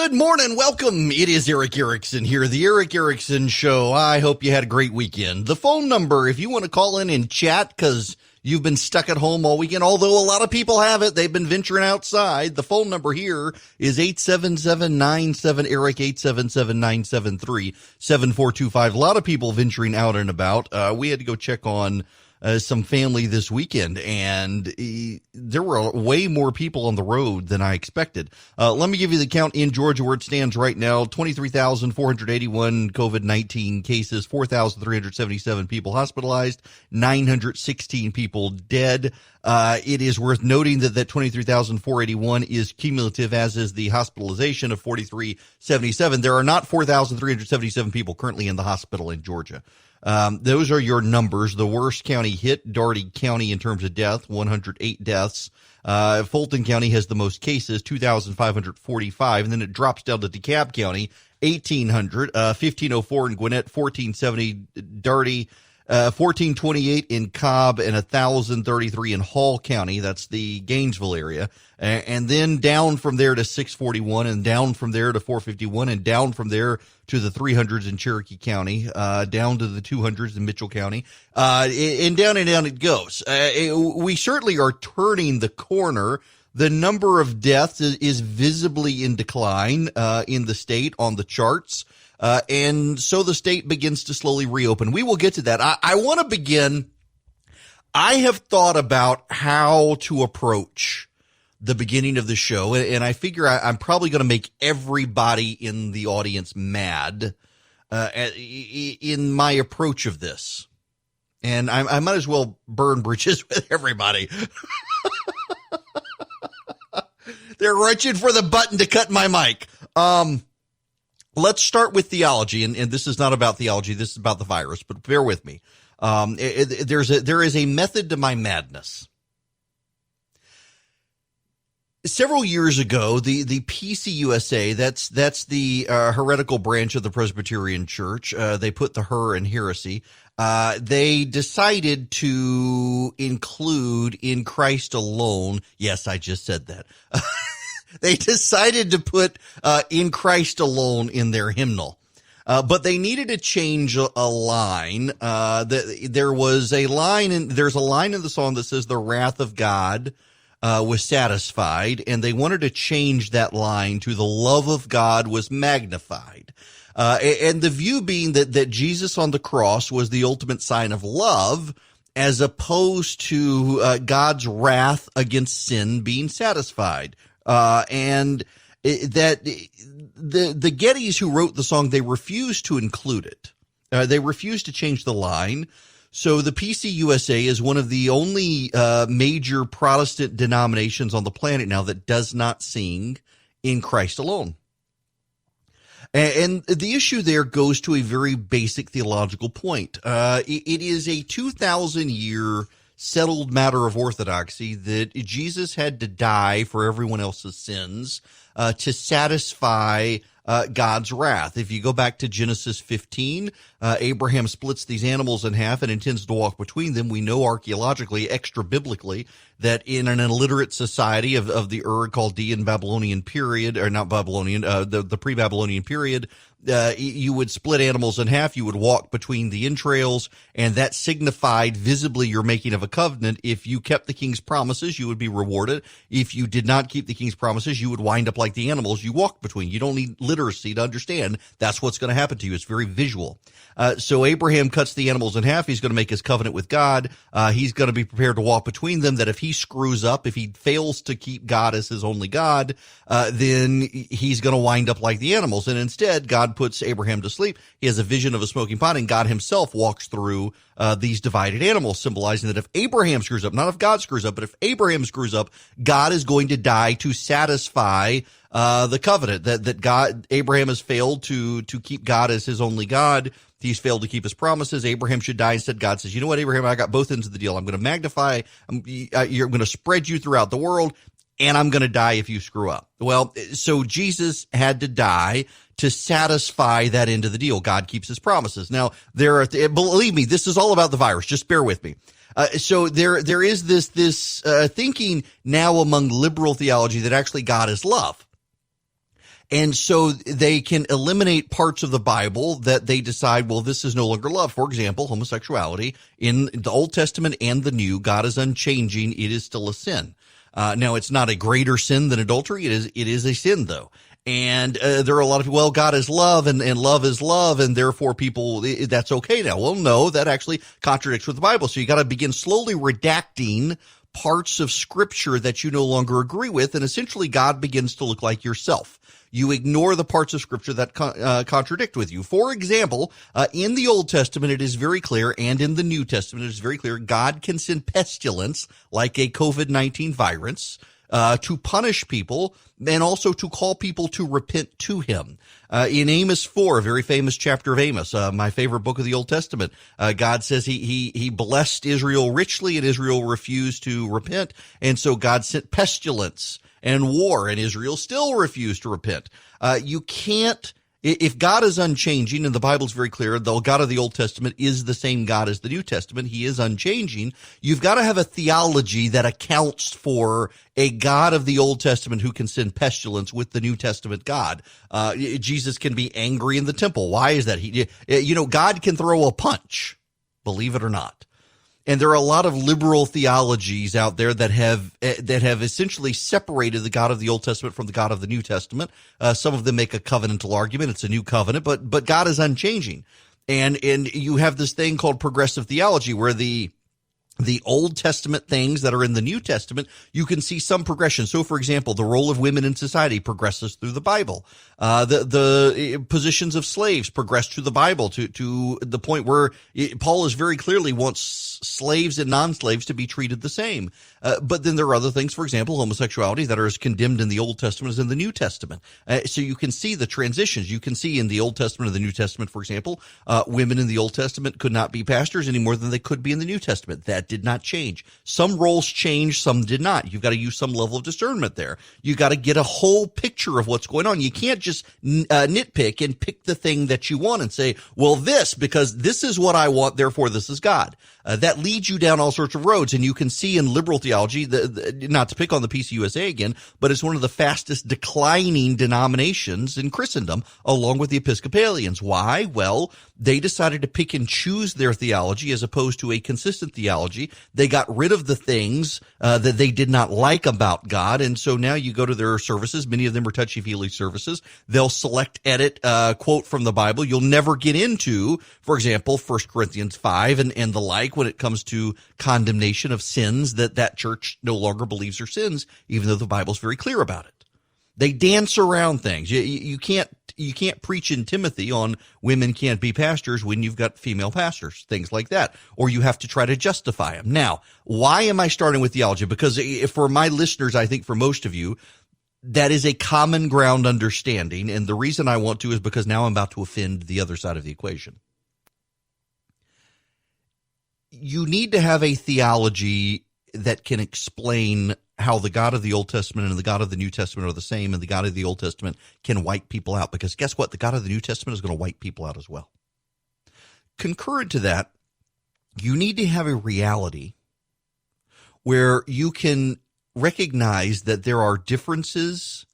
Good morning. Welcome. It is Eric Erickson here, the Eric Erickson Show. I hope you had a great weekend. The phone number, if you want to call in and chat because you've been stuck at home all weekend, although a lot of people have it, they've been venturing outside. The phone number here is 877-97-ERIC, 877-973-7425. A lot of people venturing out and about. We had to go check on some family this weekend, and there were way more people on the road than I expected. Let me give you the count in Georgia where it stands right now. 23,481 COVID-19 cases, 4,377 people hospitalized, 916 people dead. It is worth noting that 23,481 is cumulative, as is the hospitalization of 4,377. There are not 4,377 people currently in the hospital in Georgia. Those are your numbers. The worst county hit, Dougherty County, in terms of death, 108 deaths. Fulton County has the most cases, 2,545. And then it drops down to DeKalb County, 1,800, 1,504 in Gwinnett, 1,470 Dougherty, 1,428 in Cobb, and 1,033 in Hall County. That's the Gainesville area. And then down from there to 641, and down from there to 451, and down from there to the 300s in Cherokee County, down to the 200s in Mitchell County, and down it goes. We certainly are turning the corner. The number of deaths is visibly in decline in the state on the charts. And so the state begins to slowly reopen. We will get to that. I want to begin. I have thought about how to approach the beginning of the show, and I figure I'm probably going to make everybody in the audience mad in my approach of this. And I might as well burn bridges with everybody. They're reaching for the button to cut my mic. Let's start with theology, and this is not about theology. This is about the virus, but bear with me. There is a method to my madness. Several years ago, the PCUSA, that's the heretical branch of the Presbyterian Church. They put the her in heresy. They decided to include in Christ alone. Yes, I just said that. They decided to put in Christ alone in their hymnal. But they needed to change a line. There's a line in the song that says the wrath of God was satisfied, and they wanted to change that line to the love of God was magnified. And the view being that Jesus on the cross was the ultimate sign of love, as opposed to God's wrath against sin being satisfied. And that the Gettys who wrote the song, they refused to include it. They refused to change the line. So the PCUSA is one of the only major Protestant denominations on the planet now that does not sing in Christ alone. And the issue there goes to a very basic theological point. It is a 2,000-year settled matter of orthodoxy that Jesus had to die for everyone else's sins to satisfy God's wrath. If you go back to Genesis 15, Abraham splits these animals in half and intends to walk between them. We know archaeologically, extra biblically, that in an illiterate society of the Chaldean Babylonian period, or not Babylonian, the pre-Babylonian period, you would split animals in half. You would walk between the entrails, and that signified visibly your making of a covenant. If you kept the king's promises, you would be rewarded. If you did not keep the king's promises, you would wind up like the animals you walked between. You don't need literacy to understand that's what's going to happen to you. It's very visual. So Abraham cuts the animals in half. He's going to make his covenant with God. He's going to be prepared to walk between them, that if he screws up, if he fails to keep God as his only God, then he's going to wind up like the animals. And instead, God puts Abraham to sleep. He has a vision of a smoking pot, and God himself walks through these divided animals, symbolizing that if Abraham screws up, not if God screws up, but if Abraham screws up, God is going to die to satisfy the covenant that Abraham has failed to keep God as his only God. He's failed to keep his promises. Abraham should die. Instead, God says, you know what, Abraham, I got both ends of the deal. I'm going to magnify, you're going to spread you throughout the world, and I'm going to die if you screw up. Well, so Jesus had to die to satisfy that end of the deal. God keeps his promises. Now, believe me, this is all about the virus. Just bear with me. So there is this thinking now among liberal theology that actually God is love. And so they can eliminate parts of the Bible that they decide, well, this is no longer love. For example, homosexuality in the Old Testament and the New, God is unchanging. It is still a sin. Now, it's not a greater sin than adultery. It is a sin, though. And there are a lot of people, well, God is love and love is love, and therefore people, that's okay now. Well, no, that actually contradicts with the Bible. So you got to begin slowly redacting parts of Scripture that you no longer agree with, and essentially God begins to look like yourself. You ignore the parts of Scripture that contradict with you. For example, in the Old Testament, it is very clear, and in the New Testament, it is very clear, God can send pestilence, like a COVID-19 virus, to punish people and also to call people to repent to him. In Amos 4, a very famous chapter of Amos, my favorite book of the Old Testament, God says he blessed Israel richly, and Israel refused to repent, and so God sent pestilence and war, and Israel still refused to repent. You can't, if God is unchanging, and the Bible's very clear, the God of the Old Testament is the same God as the New Testament, he is unchanging, you've got to have a theology that accounts for a God of the Old Testament who can send pestilence with the New Testament God. Jesus can be angry in the temple. Why is that? God can throw a punch, believe it or not. And there are a lot of liberal theologies out there that have essentially separated the God of the Old Testament from the God of the New Testament. Some of them make a covenantal argument. It's a new covenant, but God is unchanging. And you have this thing called progressive theology where the Old Testament things that are in the New Testament, you can see some progression. So, for example, the role of women in society progresses through the Bible. The positions of slaves progress through the Bible to the point where Paul is very clearly wants slaves and non-slaves to be treated the same. But then there are other things, for example, homosexuality, that are as condemned in the Old Testament as in the New Testament. So you can see the transitions. You can see in the Old Testament and the New Testament, for example, women in the Old Testament could not be pastors any more than they could be in the New Testament. That did not change. Some roles changed, some did not. You've got to use some level of discernment there. You got to get a whole picture of what's going on. You can't just nitpick and pick the thing that you want and say, well, because this is what I want, therefore this is God. That leads you down all sorts of roads, and you can see in liberal theology, not to pick on the PCUSA again, but it's one of the fastest declining denominations in Christendom, along with the Episcopalians. Why? Well, they decided to pick and choose their theology as opposed to a consistent theology. They got rid of the things that they did not like about God, and so now you go to their services. Many of them are touchy-feely services. They'll select, edit, quote from the Bible. You'll never get into, for example, 1 Corinthians 5 and the like when it comes to condemnation of sins that church no longer believes are sins, even though the Bible's very clear about it. They dance around things. You can't preach in Timothy on women can't be pastors when you've got female pastors, things like that, or you have to try to justify them. Now, why am I starting with theology? Because for my listeners, I think for most of you, that is a common ground understanding, and the reason I want to is because now I'm about to offend the other side of the equation. You need to have a theology that can explain how the God of the Old Testament and the God of the New Testament are the same, and the God of the Old Testament can wipe people out. Because guess what? The God of the New Testament is going to wipe people out as well. Concurrent to that, you need to have a reality where you can recognize that there are differences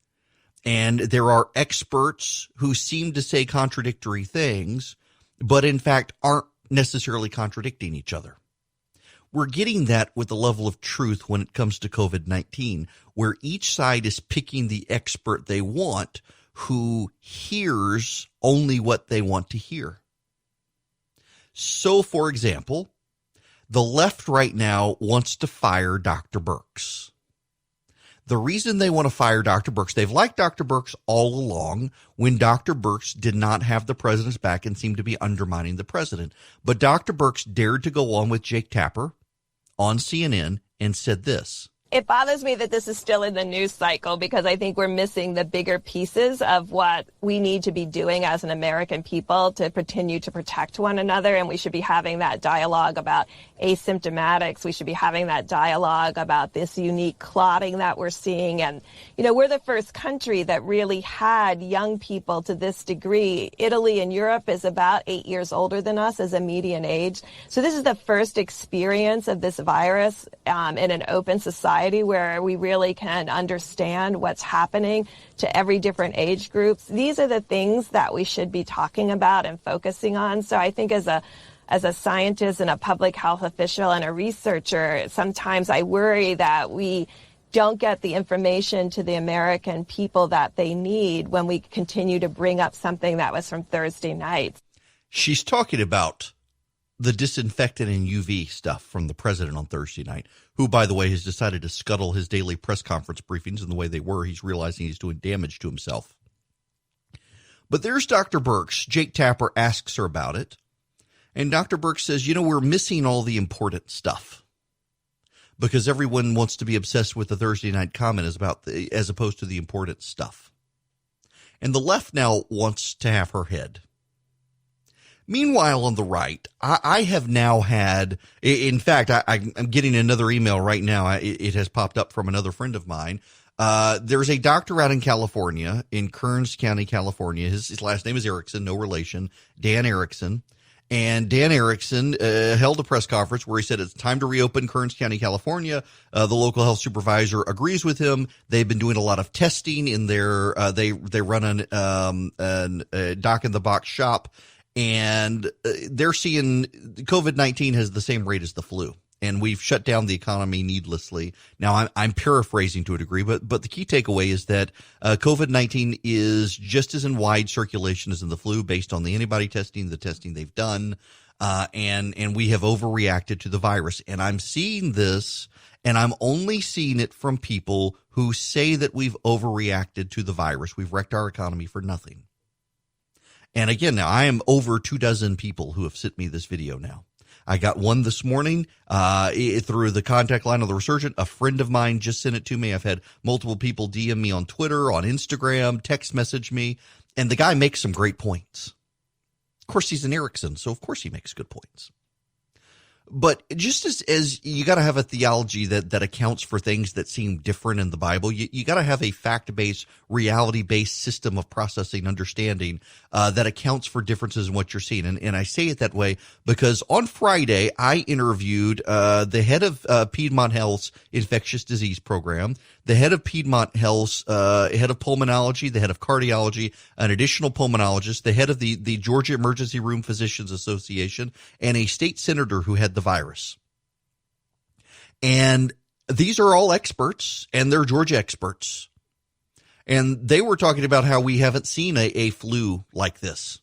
and there are experts who seem to say contradictory things, but in fact aren't necessarily contradicting each other. We're getting that with the level of truth when it comes to COVID-19, where each side is picking the expert they want who hears only what they want to hear. So, for example, the left right now wants to fire Dr. Birx. The reason they want to fire Dr. Birx, they've liked Dr. Birx all along when Dr. Birx did not have the president's back and seemed to be undermining the president. But Dr. Birx dared to go on with Jake Tapper on CNN and said this. It bothers me that this is still in the news cycle because I think we're missing the bigger pieces of what we need to be doing as an American people to continue to protect one another. And we should be having that dialogue about asymptomatics. We should be having that dialogue about this unique clotting that we're seeing. And, you know, we're the first country that really had young people to this degree. Italy and Europe is about 8 years older than us as a median age. So this is the first experience of this virus in an open society society where we really can understand what's happening to every different age groups. These are the things that we should be talking about and focusing on. So I think as a scientist and a public health official and a researcher, sometimes I worry that we don't get the information to the American people that they need when we continue to bring up something that was from Thursday night. She's talking about the disinfectant and UV stuff from the president on Thursday night, who, by the way, has decided to scuttle his daily press conference briefings in the way they were. He's realizing he's doing damage to himself. But there's Dr. Birx. Jake Tapper asks her about it. And Dr. Birx says, we're missing all the important stuff because everyone wants to be obsessed with the Thursday night comment as opposed to the important stuff. And the left now wants to have her head. Meanwhile, on the right, I have now had, in fact, I'm getting another email right now. It has popped up from another friend of mine. There's a doctor out in California, in Kearns County, California. His last name is Erickson, no relation, Dan Erickson. And Dan Erickson held a press conference where he said it's time to reopen Kearns County, California. The local health supervisor agrees with him. They've been doing a lot of testing in their they run a dock-in-the-box shop, and they're seeing COVID-19 has the same rate as the flu. And we've shut down the economy needlessly. Now, I'm paraphrasing to a degree, but the key takeaway is that COVID-19 is just as in wide circulation as in the flu based on the antibody testing, the testing they've done, and we have overreacted to the virus. And I'm seeing this, and I'm only seeing it from people who say that we've overreacted to the virus. We've wrecked our economy for nothing. And again, now I am over 24 people who have sent me this video now. I got one this morning through the contact line of the Resurgent. A friend of mine just sent it to me. I've had multiple people DM me on Twitter, on Instagram, text message me, and the guy makes some great points. Of course, he's an Erickson, so of course he makes good points. But just as you got to have a theology that accounts for things that seem different in the Bible, you got to have a fact-based, reality-based system of processing, understanding that accounts for differences in what you're seeing. And I say it that way because on Friday, I interviewed the head of Piedmont Health's infectious disease program, the head of Piedmont Health's head of pulmonology, the head of cardiology, an additional pulmonologist, the head of the Georgia Emergency Room Physicians Association, and a state senator who had the virus. And these are all experts, and they're Georgia experts. And they were talking about how we haven't seen a flu like this.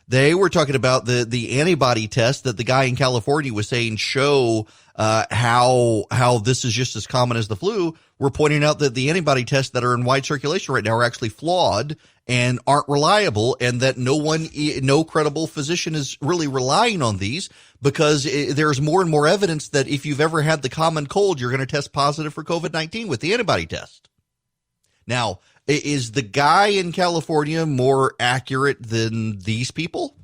They were talking about the antibody test that the guy in California was saying show how this is just as common as the flu. We're pointing out that the antibody tests that are in wide circulation right now are actually flawed and aren't reliable, and that no credible physician is really relying on these because there's more and more evidence that if you've ever had the common cold, you're going to test positive for COVID-19 with the antibody test. Now, is the guy in California more accurate than these people?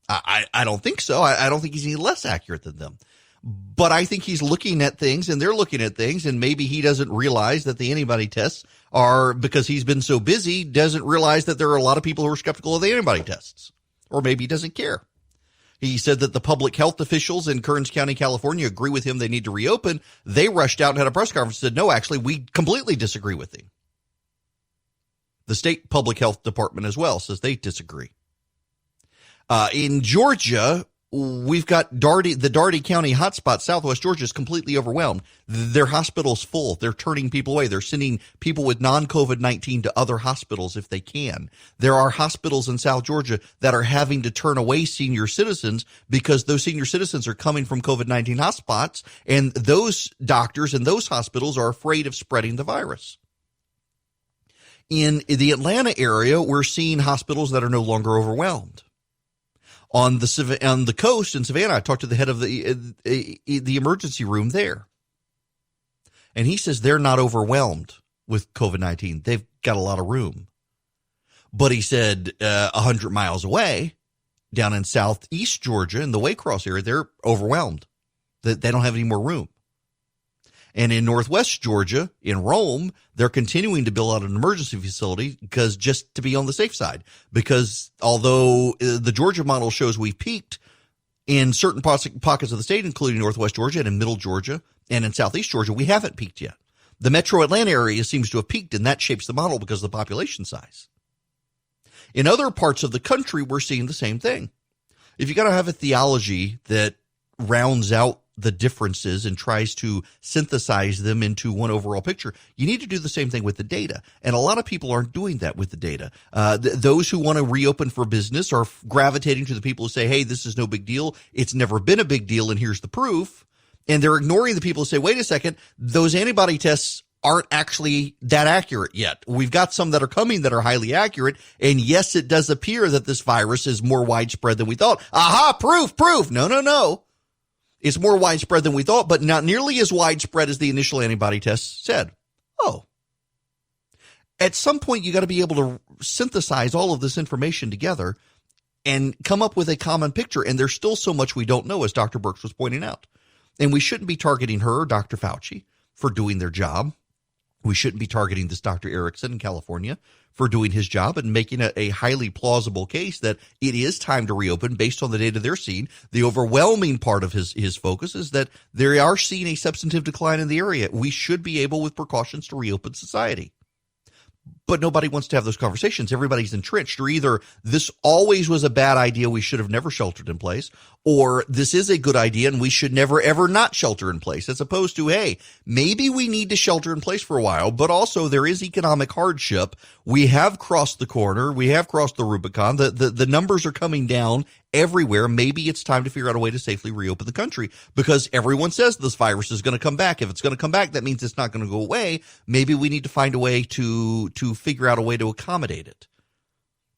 I don't think so. I don't think he's any less accurate than them. But I think he's looking at things and they're looking at things, and maybe he doesn't realize that the antibody tests are, because he's been so busy, doesn't realize that there are a lot of people who are skeptical of the antibody tests. Or maybe he doesn't care. He said that the public health officials in Kearns County, California agree with him they need to reopen. They rushed out and had a press conference and said, no, actually, we completely disagree with him. The state public health department as well says they disagree. In Georgia, we've got the Daugherty County hotspot. Southwest Georgia is completely overwhelmed. Their hospital's full. They're turning people away. They're sending people with non-COVID-19 to other hospitals if they can. There are hospitals in South Georgia that are having to turn away senior citizens because those senior citizens are coming from COVID-19 hotspots, and those doctors and those hospitals are afraid of spreading the virus. In the Atlanta area, we're seeing hospitals that are no longer overwhelmed. On the coast in Savannah, I talked to the head of the emergency room there, and he says they're not overwhelmed with COVID-19. They've got a lot of room. But he said 100 miles away, down in southeast Georgia, in the Waycross area, they're overwhelmed. They don't have any more room. And in northwest Georgia, in Rome, they're continuing to build out an emergency facility because just to be on the safe side. Because although the Georgia model shows we peaked in certain pockets of the state, including northwest Georgia and in middle Georgia, And in southeast Georgia, we haven't peaked yet. The metro Atlanta area seems to have peaked, and that shapes the model because of the population size. In other parts of the country, we're seeing the same thing. If you got to have a theology that rounds out the differences and tries to synthesize them into one overall picture, you need to do the same thing with the data. And a lot of people aren't doing that with the data. Those who want to reopen for business are gravitating to the people who say, hey, this is no big deal. It's never been a big deal, and here's the proof. And they're ignoring the people who say, wait a second, those antibody tests aren't actually that accurate yet. We've got some that are coming that are highly accurate. And yes, it does appear that this virus is more widespread than we thought. Aha, proof. No. It's more widespread than we thought, but not nearly as widespread as the initial antibody tests said. Oh. At some point, you got to be able to synthesize all of this information together and come up with a common picture. And there's still so much we don't know, as Dr. Birx was pointing out. And we shouldn't be targeting her or Dr. Fauci for doing their job. We shouldn't be targeting this Dr. Erickson in California for doing his job and making a highly plausible case that it is time to reopen based on the data they're seeing. The overwhelming part of his focus is that they are seeing a substantive decline in the area. We should be able, with precautions, to reopen society. But nobody wants to have those conversations. Everybody's entrenched, or either this always was a bad idea, we should have never sheltered in place, or this is a good idea and we should never, ever not shelter in place, as opposed to, hey, maybe we need to shelter in place for a while, but also there is economic hardship. We have crossed the corner. We have crossed the Rubicon. The numbers are coming down everywhere. Maybe it's time to figure out a way to safely reopen the country, because everyone says this virus is going to come back. If it's going to come back, that means it's not going to go away. Maybe we need to find a way to figure out a way to accommodate it.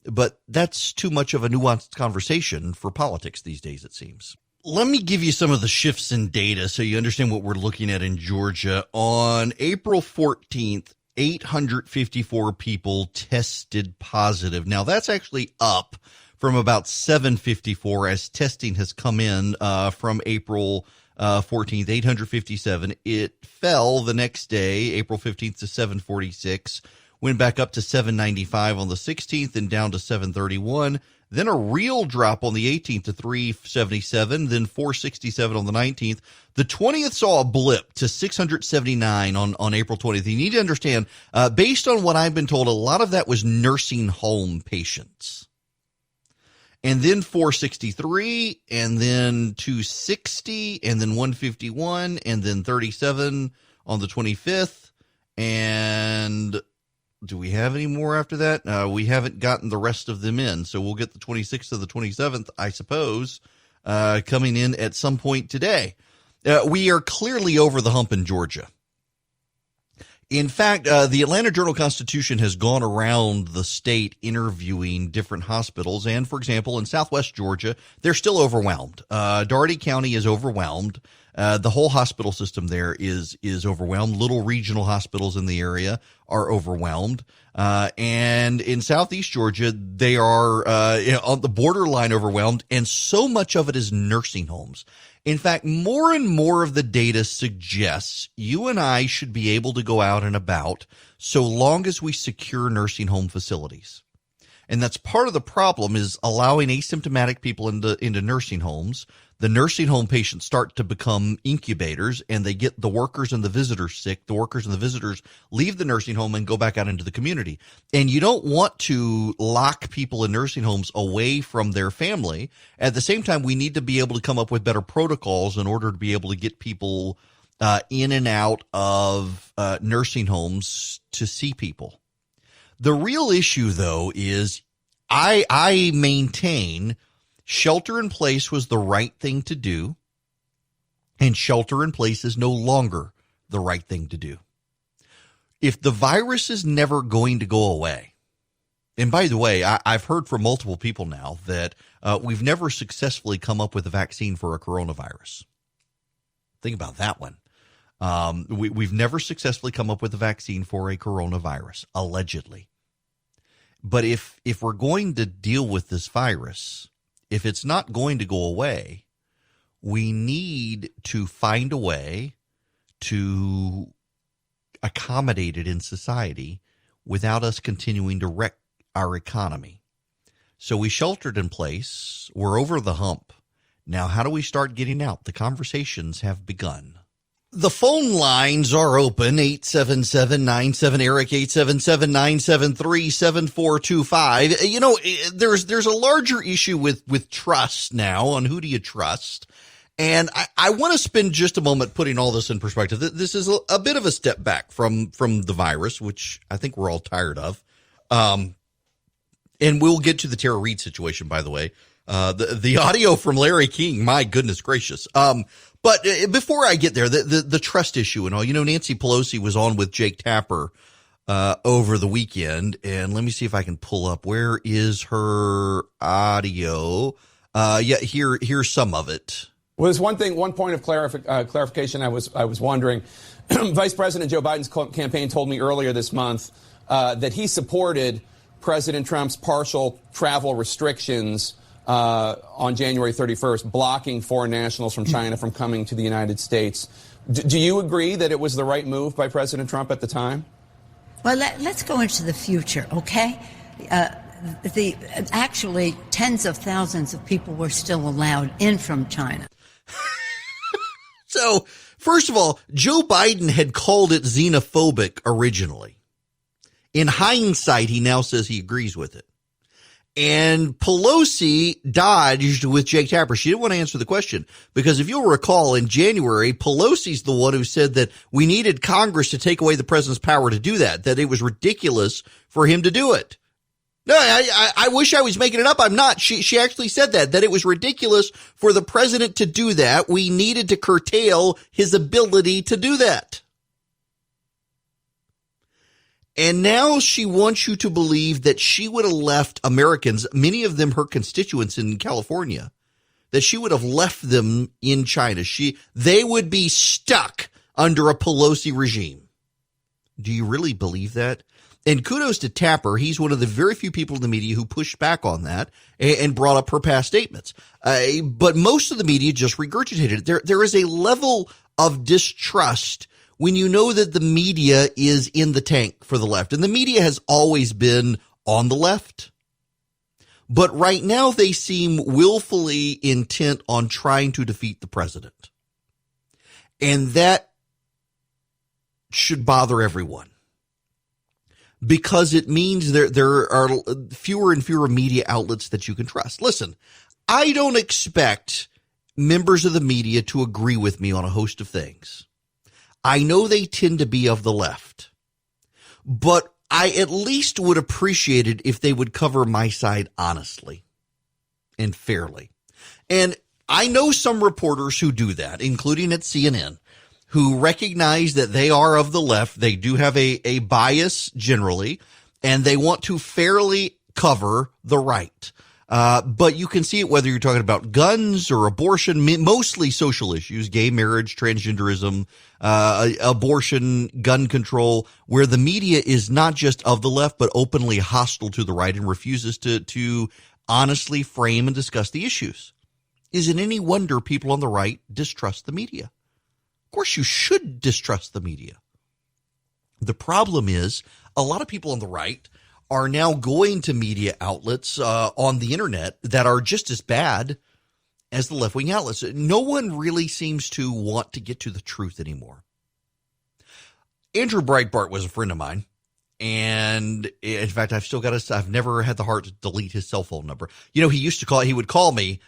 But that's too much of a nuanced conversation for politics these days, it seems. Let me give you some of the shifts in data so you understand what we're looking at in Georgia. On April 14th, 854 people tested positive. Now, that's actually up from about 754 as testing has come in from April 14th, 857. It fell the next day, April 15th, to 746. Went back up to 795 on the 16th and down to 731. Then a real drop on the 18th to 377, then 467 on the 19th. The 20th saw a blip to 679 on April 20th. You need to understand, based on what I've been told, a lot of that was nursing home patients. And then 463, and then 260, and then 151, and then 37 on the 25th, and do we have any more after that? We haven't gotten the rest of them in, so we'll get the 26th to the 27th, I suppose, coming in at some point today. We are clearly over the hump in Georgia. In fact, the Atlanta Journal-Constitution has gone around the state interviewing different hospitals, and, for example, in southwest Georgia, they're still overwhelmed. Dougherty County is overwhelmed. The whole hospital system there is overwhelmed. Little regional hospitals in the area are overwhelmed. And in southeast Georgia, they are on the borderline overwhelmed, and so much of it is nursing homes. In fact, more and more of the data suggests you and I should be able to go out and about so long as we secure nursing home facilities. And that's part of the problem, is allowing asymptomatic people into nursing homes. The nursing home patients start to become incubators, and they get the workers and the visitors sick. The workers and the visitors leave the nursing home and go back out into the community. And you don't want to lock people in nursing homes away from their family. At the same time, we need to be able to come up with better protocols in order to be able to get people in and out of nursing homes to see people. The real issue, though, is I maintain shelter in place was the right thing to do, and shelter in place is no longer the right thing to do. If the virus is never going to go away, and by the way, I've heard from multiple people now that we've never successfully come up with a vaccine for a coronavirus. Think about that one. We've never successfully come up with a vaccine for a coronavirus, allegedly. But if we're going to deal with this virus, if it's not going to go away, we need to find a way to accommodate it in society without us continuing to wreck our economy. So we sheltered in place. We're over the hump. Now, how do we start getting out? The conversations have begun. The phone lines are open, 877-97-ERIC, 877-973-7425. You know, there's a larger issue with trust now on who do you trust. And I want to spend just a moment putting all this in perspective. This is a bit of a step back from the virus, which I think we're all tired of. And we'll get to the Tara Reade situation, by the way. The audio from Larry King, my goodness gracious. But before I get there, the trust issue and all, you know, Nancy Pelosi was on with Jake Tapper over the weekend, and let me see if I can pull up. Where is her audio? Here's some of it. Well, there's one point of clarification I was wondering. Vice President Joe Biden's campaign told me earlier this month that he supported President Trump's partial travel restrictions on January 31st, blocking foreign nationals from China from coming to the United States. Do you agree that it was the right move by President Trump at the time? Well, let's go into the future, okay? Actually, tens of thousands of people were still allowed in from China. So, first of all, Joe Biden had called it xenophobic originally. In hindsight, he now says he agrees with it. And Pelosi dodged with Jake Tapper. She didn't want to answer the question because if you'll recall, in January, Pelosi's the one who said that we needed Congress to take away the president's power to do that it was ridiculous for him to do it. No, I wish I was making it up. I'm not. She actually said that it was ridiculous for the president to do that. We needed to curtail his ability to do that. And now she wants you to believe that she would have left Americans, many of them her constituents in California, that she would have left them in China. They would be stuck under a Pelosi regime. Do you really believe that? And kudos to Tapper. He's one of the very few people in the media who pushed back on that and brought up her past statements. But most of the media just regurgitated it. There is a level of distrust when you know that the media is in the tank for the left. And the media has always been on the left. But right now they seem willfully intent on trying to defeat the president. And that should bother everyone. Because it means there are fewer and fewer media outlets that you can trust. Listen, I don't expect members of the media to agree with me on a host of things. I know they tend to be of the left, but I at least would appreciate it if they would cover my side honestly and fairly. And I know some reporters who do that, including at CNN, who recognize that they are of the left. They do have a bias generally, and they want to fairly cover the right. But you can see it whether you're talking about guns or abortion, mostly social issues, gay marriage, transgenderism, abortion, gun control, where the media is not just of the left, but openly hostile to the right and refuses to honestly frame and discuss the issues. Is it any wonder people on the right distrust the media? Of course, you should distrust the media. The problem is a lot of people on the right are now going to media outlets on the internet that are just as bad as the left-wing outlets. No one really seems to want to get to the truth anymore. Andrew Breitbart was a friend of mine. And in fact, I've never had the heart to delete his cell phone number. You know, he would call me.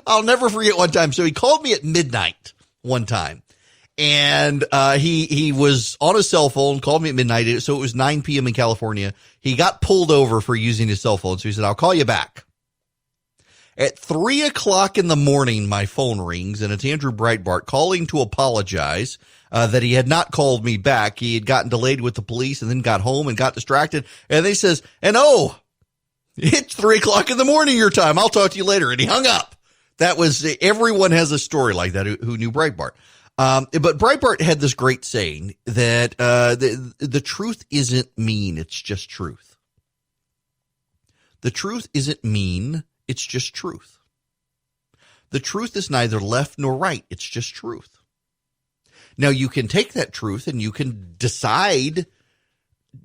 I'll never forget one time. So he called me at midnight one time, and he was on his cell phone, called me at midnight. So it was 9 p.m. in California. He got pulled over for using his cell phone. So he said, I'll call you back. At 3 o'clock in the morning, my phone rings, and it's Andrew Breitbart calling to apologize that he had not called me back. He had gotten delayed with the police and then got home and got distracted. And he says, it's 3 o'clock in the morning your time. I'll talk to you later. And he hung up. That was, everyone has a story like that who knew Breitbart. But Breitbart had this great saying that the truth isn't mean, it's just truth. The truth isn't mean, it's just truth. The truth is neither left nor right, it's just truth. Now, you can take that truth and you can decide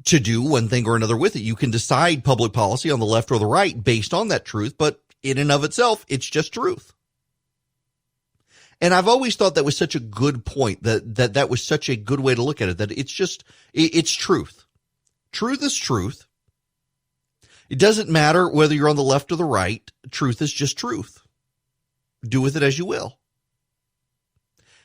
to do one thing or another with it. You can decide public policy on the left or the right based on that truth, but in and of itself, it's just truth. And I've always thought that was such a good point, that was such a good way to look at it, that it's truth. Truth is truth. It doesn't matter whether you're on the left or the right. Truth is just truth. Do with it as you will.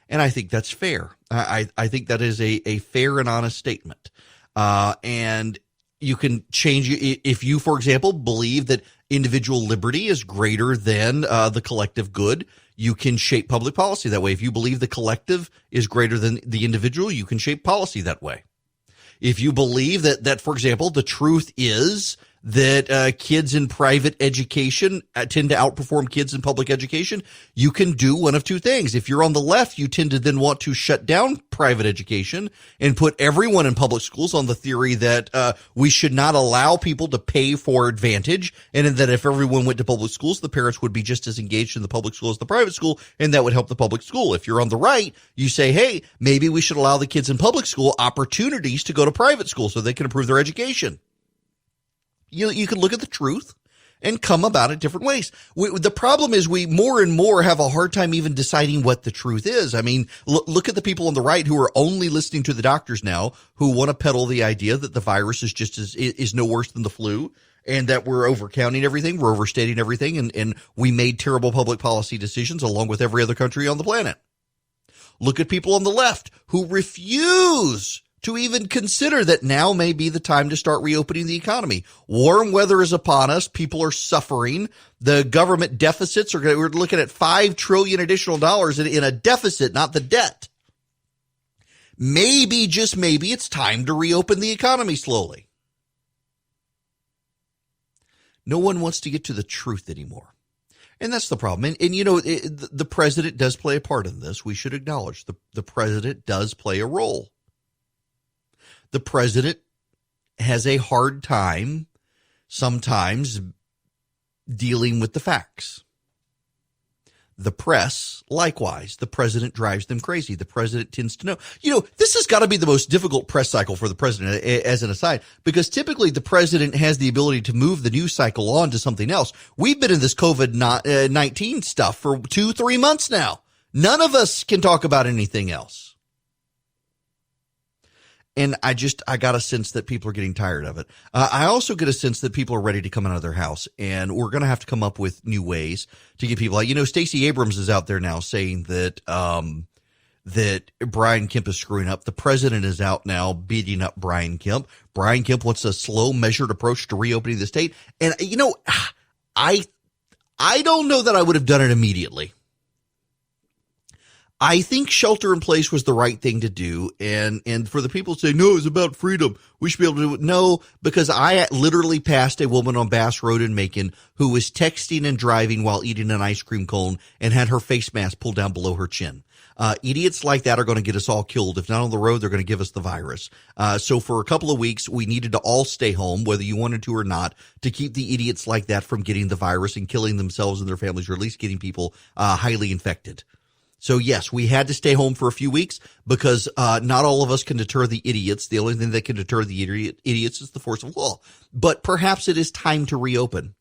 And I think that's fair. I think that is a fair and honest statement. And you can change if you, for example, believe that individual liberty is greater than the collective good. You can shape public policy that way. If you believe the collective is greater than the individual, you can shape policy that way. If you believe that, for example, the truth is that kids in private education tend to outperform kids in public education, you can do one of two things. If you're on the left, you tend to then want to shut down private education and put everyone in public schools on the theory that we should not allow people to pay for advantage, and that if everyone went to public schools, the parents would be just as engaged in the public school as the private school, and that would help the public school. If you're on the right, you say, hey, maybe we should allow the kids in public school opportunities to go to private school so they can improve their education. You can look at the truth and come about it different ways. The problem is we more and more have a hard time even deciding what the truth is. I mean, look at the people on the right who are only listening to the doctors now, who want to peddle the idea that the virus is no worse than the flu, and that we're overcounting everything, we're overstating everything, and we made terrible public policy decisions along with every other country on the planet. Look at people on the left who refuse to even consider that now may be the time to start reopening the economy. Warm weather is upon us. People are suffering. The government deficits we're looking at $5 trillion additional dollars in a deficit, not the debt. Maybe, just maybe, it's time to reopen the economy slowly. No one wants to get to the truth anymore. And that's the problem. And the president does play a part in this. We should acknowledge the president does play a role. The president has a hard time sometimes dealing with the facts. The press, likewise, the president drives them crazy. The president tends to know. This has got to be the most difficult press cycle for the president, as an aside, because typically the president has the ability to move the news cycle on to something else. We've been in this COVID-19 stuff for 2-3 months now. None of us can talk about anything else. And I got a sense that people are getting tired of it. I also get a sense that people are ready to come out of their house, and we're going to have to come up with new ways to get people out. Stacey Abrams is out there now saying that Brian Kemp is screwing up. The president is out now beating up Brian Kemp. Brian Kemp wants a slow, measured approach to reopening the state. And, I don't know that I would have done it immediately. I think shelter in place was the right thing to do. And for the people to say, no, it's about freedom, we should be able to do it. No, because I literally passed a woman on Bass Road in Macon who was texting and driving while eating an ice cream cone and had her face mask pulled down below her chin. Idiots like that are going to get us all killed. If not on the road, they're going to give us the virus. So for a couple of weeks, we needed to all stay home, whether you wanted to or not, to keep the idiots like that from getting the virus and killing themselves and their families, or at least getting people highly infected. So yes, we had to stay home for a few weeks because not all of us can deter the idiots. The only thing that can deter the idiots is the force of law. But perhaps it is time to reopen.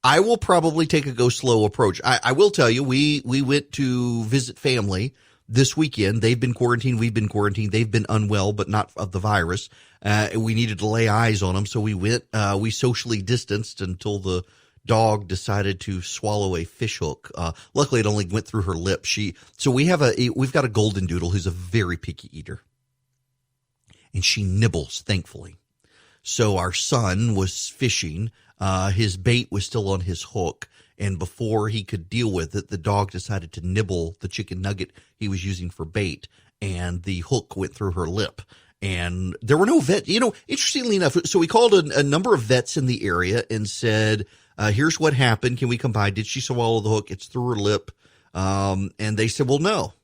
I will probably take a go slow approach. I will tell you, we went to visit family this weekend. They've been quarantined. We've been quarantined. They've been unwell, but not of the virus. We needed to lay eyes on them. So we went, we socially distanced until the dog decided to swallow a fish hook. Luckily it only went through her lip. We've got a golden doodle who's a very picky eater, and she nibbles, thankfully. So our son was fishing. His bait was still on his hook, and before he could deal with it, the dog decided to nibble the chicken nugget he was using for bait, and the hook went through her lip. And there were no vets. Interestingly enough, so we called a number of vets in the area and said, here's what happened. Can we come by? Did she swallow the hook? It's through her lip. And they said, well, no.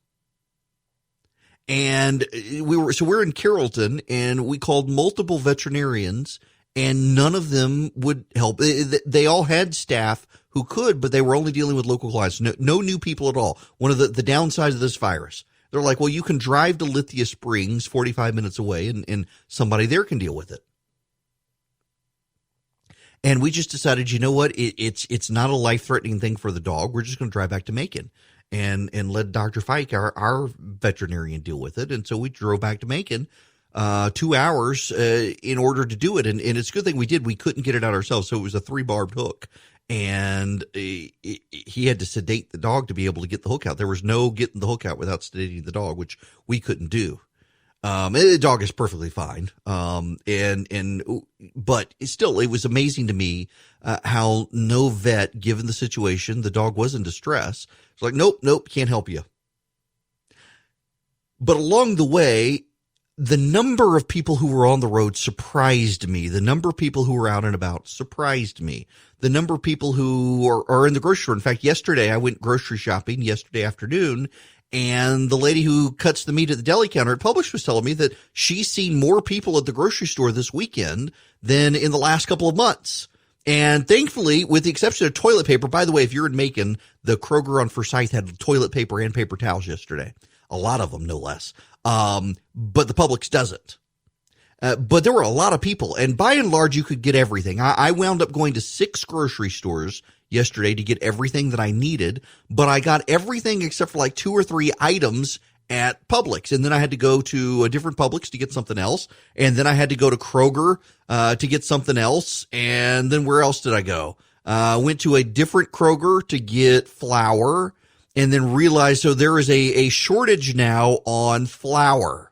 And we're in Carrollton, and we called multiple veterinarians, and none of them would help. They all had staff who could, but they were only dealing with local clients. No new people at all. One of the downsides of this virus. They're like, well, you can drive to Lithia Springs 45 minutes away, and somebody there can deal with it. And we just decided, you know what? It's not a life-threatening thing for the dog. We're just going to drive back to Macon. and let Dr. Fike, our veterinarian, deal with it. And so we drove back to Macon 2 hours in order to do it. And it's a good thing we did. We couldn't get it out ourselves. So it was a 3-barbed hook. And he had to sedate the dog to be able to get the hook out. There was no getting the hook out without sedating the dog, which we couldn't do. The dog is perfectly fine. But still, it was amazing to me how no vet, given the situation, the dog was in distress. It's like, nope, can't help you. But along the way, the number of people who were on the road surprised me. The number of people who were out and about surprised me. The number of people who are in the grocery store. In fact, yesterday I went grocery shopping yesterday afternoon, and the lady who cuts the meat at the deli counter at Publix was telling me that she's seen more people at the grocery store this weekend than in the last couple of months. And thankfully, with the exception of toilet paper, by the way, if you're in Macon, the Kroger on Forsyth had toilet paper and paper towels yesterday. A lot of them, no less. But the Publix doesn't. But there were a lot of people, and by and large, you could get everything. I wound up going to 6 grocery stores yesterday to get everything that I needed, but I got everything except for like 2 or 3 items at Publix. And then I had to go to a different Publix to get something else. And then I had to go to Kroger, to get something else. And then where else did I go? Went to a different Kroger to get flour, and then realized, so there is a shortage now on flour.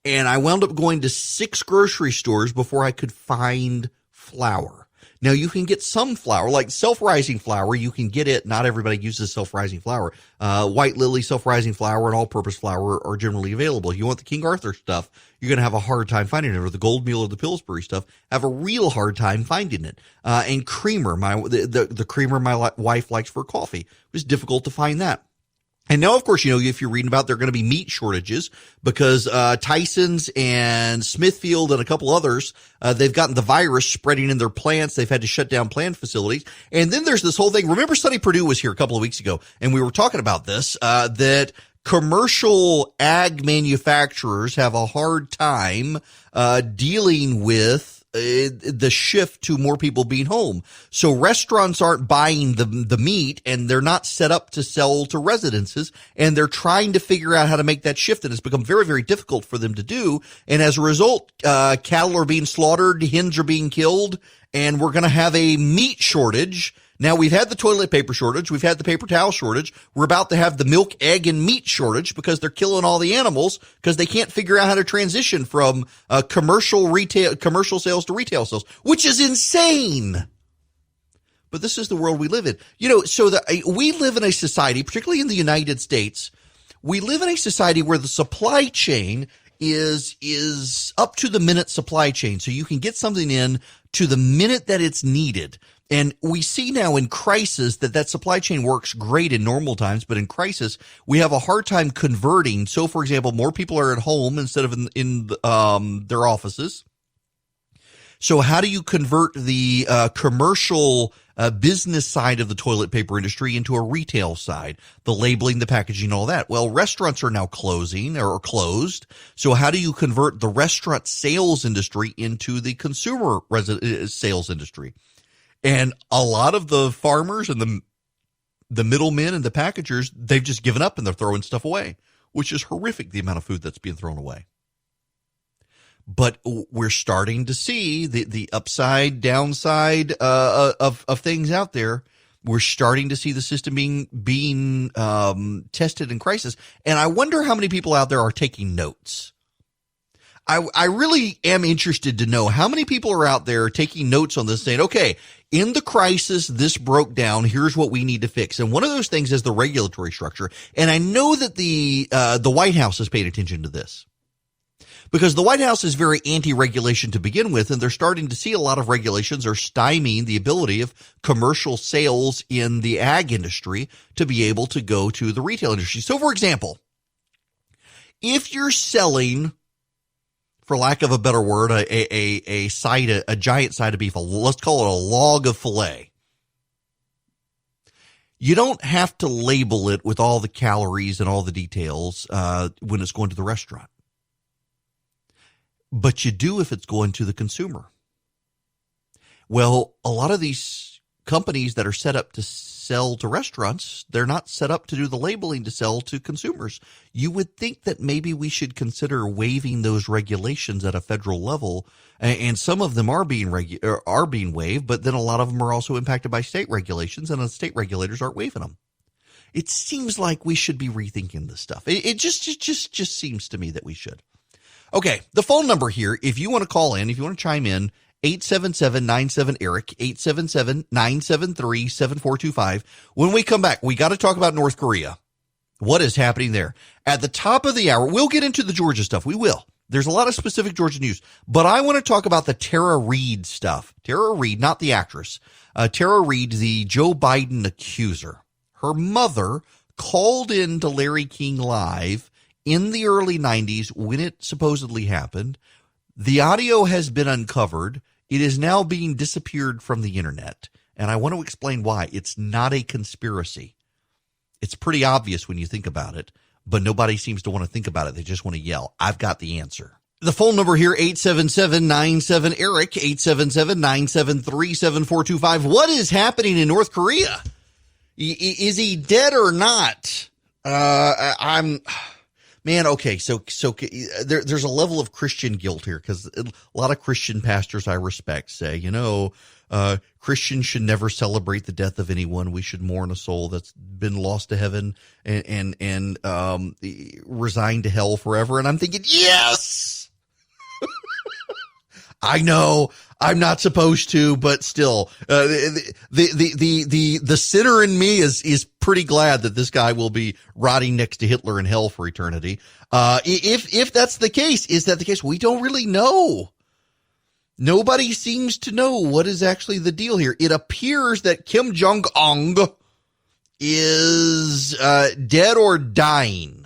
And I wound up going to 6 grocery stores before I could find flour. Now, you can get some flour, like self-rising flour. You can get it. Not everybody uses self-rising flour. White Lily self-rising flour and all-purpose flour are generally available. If you want the King Arthur stuff, you're going to have a hard time finding it. Or the Gold Meal or the Pillsbury stuff, have a real hard time finding it. And creamer, the creamer my wife likes for coffee. It was difficult to find that. And now, of course, if you're reading about, there are going to be meat shortages because Tyson's and Smithfield and a couple others, they've gotten the virus spreading in their plants. They've had to shut down plant facilities. And then there's this whole thing. Remember, Sonny Perdue was here a couple of weeks ago, and we were talking about this, that commercial ag manufacturers have a hard time dealing with the shift to more people being home. So restaurants aren't buying the meat, and they're not set up to sell to residences, and they're trying to figure out how to make that shift, and it's become very, very difficult for them to do. And as a result, cattle are being slaughtered, hens are being killed, and we're going to have a meat shortage. Now, we've had the toilet paper shortage. We've had the paper towel shortage. We're about to have the milk, egg, and meat shortage because they're killing all the animals because they can't figure out how to transition from commercial sales to retail sales, which is insane. But this is the world we live in. We live in a society, particularly in the United States, we live in a society where the supply chain is up to the minute supply chain. So you can get something in to the minute that it's needed. And we see now in crisis that supply chain works great in normal times, but in crisis, we have a hard time converting. So, for example, more people are at home instead of in their offices. So how do you convert the commercial business side of the toilet paper industry into a retail side, the labeling, the packaging, all that? Well, restaurants are now closing or closed. So how do you convert the restaurant sales industry into the consumer sales industry? And a lot of the farmers and the middlemen and the packagers, they've just given up and they're throwing stuff away, which is horrific, the amount of food that's being thrown away. But we're starting to see the upside, downside of things out there. We're starting to see the system being tested in crisis. And I wonder how many people out there are taking notes. I really am interested to know how many people are out there taking notes on this, saying, okay, in the crisis, this broke down. Here's what we need to fix. And one of those things is the regulatory structure. And I know that the White House has paid attention to this because the White House is very anti-regulation to begin with. And they're starting to see a lot of regulations are stymieing the ability of commercial sales in the ag industry to be able to go to the retail industry. So, for example, if you're selling, for lack of a better word, a giant side of beef, let's call it a log of filet. You don't have to label it with all the calories and all the details when it's going to the restaurant. But you do if it's going to the consumer. Well, a lot of these companies that are set up to sell to restaurants, they're not set up to do the labeling to sell to consumers. You would think that maybe we should consider waiving those regulations at a federal level, and some of them are being waived, but then a lot of them are also impacted by state regulations, and the state regulators aren't waiving them. It seems like we should be rethinking this stuff. It just seems to me that we should. Okay, the phone number here, if you want to call in, if you want to chime in, 877-97-ERIC, 877-973-7425. When we come back, we got to talk about North Korea. What is happening there? At the top of the hour, we'll get into the Georgia stuff. We will. There's a lot of specific Georgia news, but I want to talk about the Tara Reade stuff. Tara Reade, not the actress. Tara Reade, the Joe Biden accuser. Her mother called in to Larry King Live in the early 90s when it supposedly happened. The audio has been uncovered. It is now being disappeared from the internet, and I want to explain why. It's not a conspiracy. It's pretty obvious when you think about it, but nobody seems to want to think about it. They just want to yell. I've got the answer. The phone number here, 877-97-ERIC, 877-973-7425. What is happening in North Korea? Is he dead or not? Man, okay, so there's a level of Christian guilt here, because a lot of Christian pastors I respect say, Christians should never celebrate the death of anyone. We should mourn a soul that's been lost to heaven and resigned to hell forever. And I'm thinking, yes, I know I'm not supposed to, but still, the sinner in me is pretty glad that this guy will be rotting next to Hitler in hell for eternity. If that's the case, is that the case? We don't really know. Nobody seems to know what is actually the deal here. It appears that Kim Jong-un is dead or dying.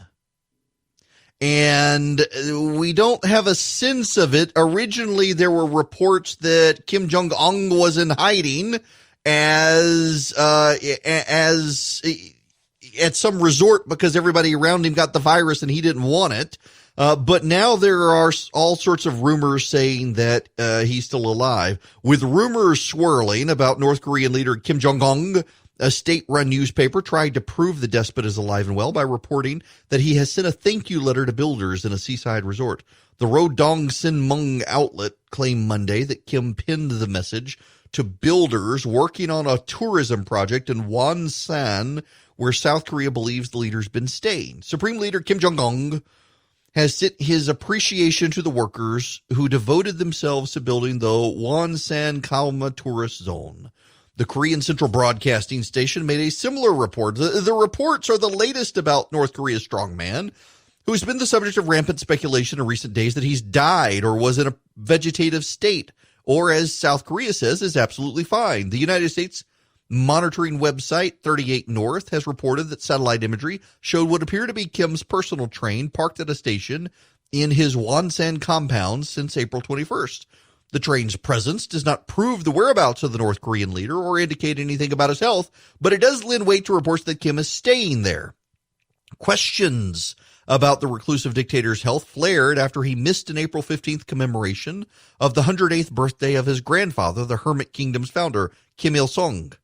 And we don't have a sense of it. Originally, there were reports that Kim Jong-un was in hiding as at some resort because everybody around him got the virus and he didn't want it. But now there are all sorts of rumors saying that he's still alive, with rumors swirling about North Korean leader Kim Jong-un. A state-run newspaper tried to prove the despot is alive and well by reporting that he has sent a thank you letter to builders in a seaside resort. The Rodong Sinmung outlet claimed Monday that Kim pinned the message to builders working on a tourism project in Wonsan, where South Korea believes the leader's been staying. Supreme Leader Kim Jong-un has sent his appreciation to the workers who devoted themselves to building the Wonsan Kalma tourist zone. The Korean Central Broadcasting Station made a similar report. The reports are the latest about North Korea's strongman, who's been the subject of rampant speculation in recent days that he's died or was in a vegetative state, or as South Korea says, is absolutely fine. The United States monitoring website 38 North has reported that satellite imagery showed what appeared to be Kim's personal train parked at a station in his Wonsan compound since April 21st. The train's presence does not prove the whereabouts of the North Korean leader or indicate anything about his health, but it does lend weight to reports that Kim is staying there. Questions about the reclusive dictator's health flared after he missed an April 15th commemoration of the 108th birthday of his grandfather, the Hermit Kingdom's founder, Kim Il-sung.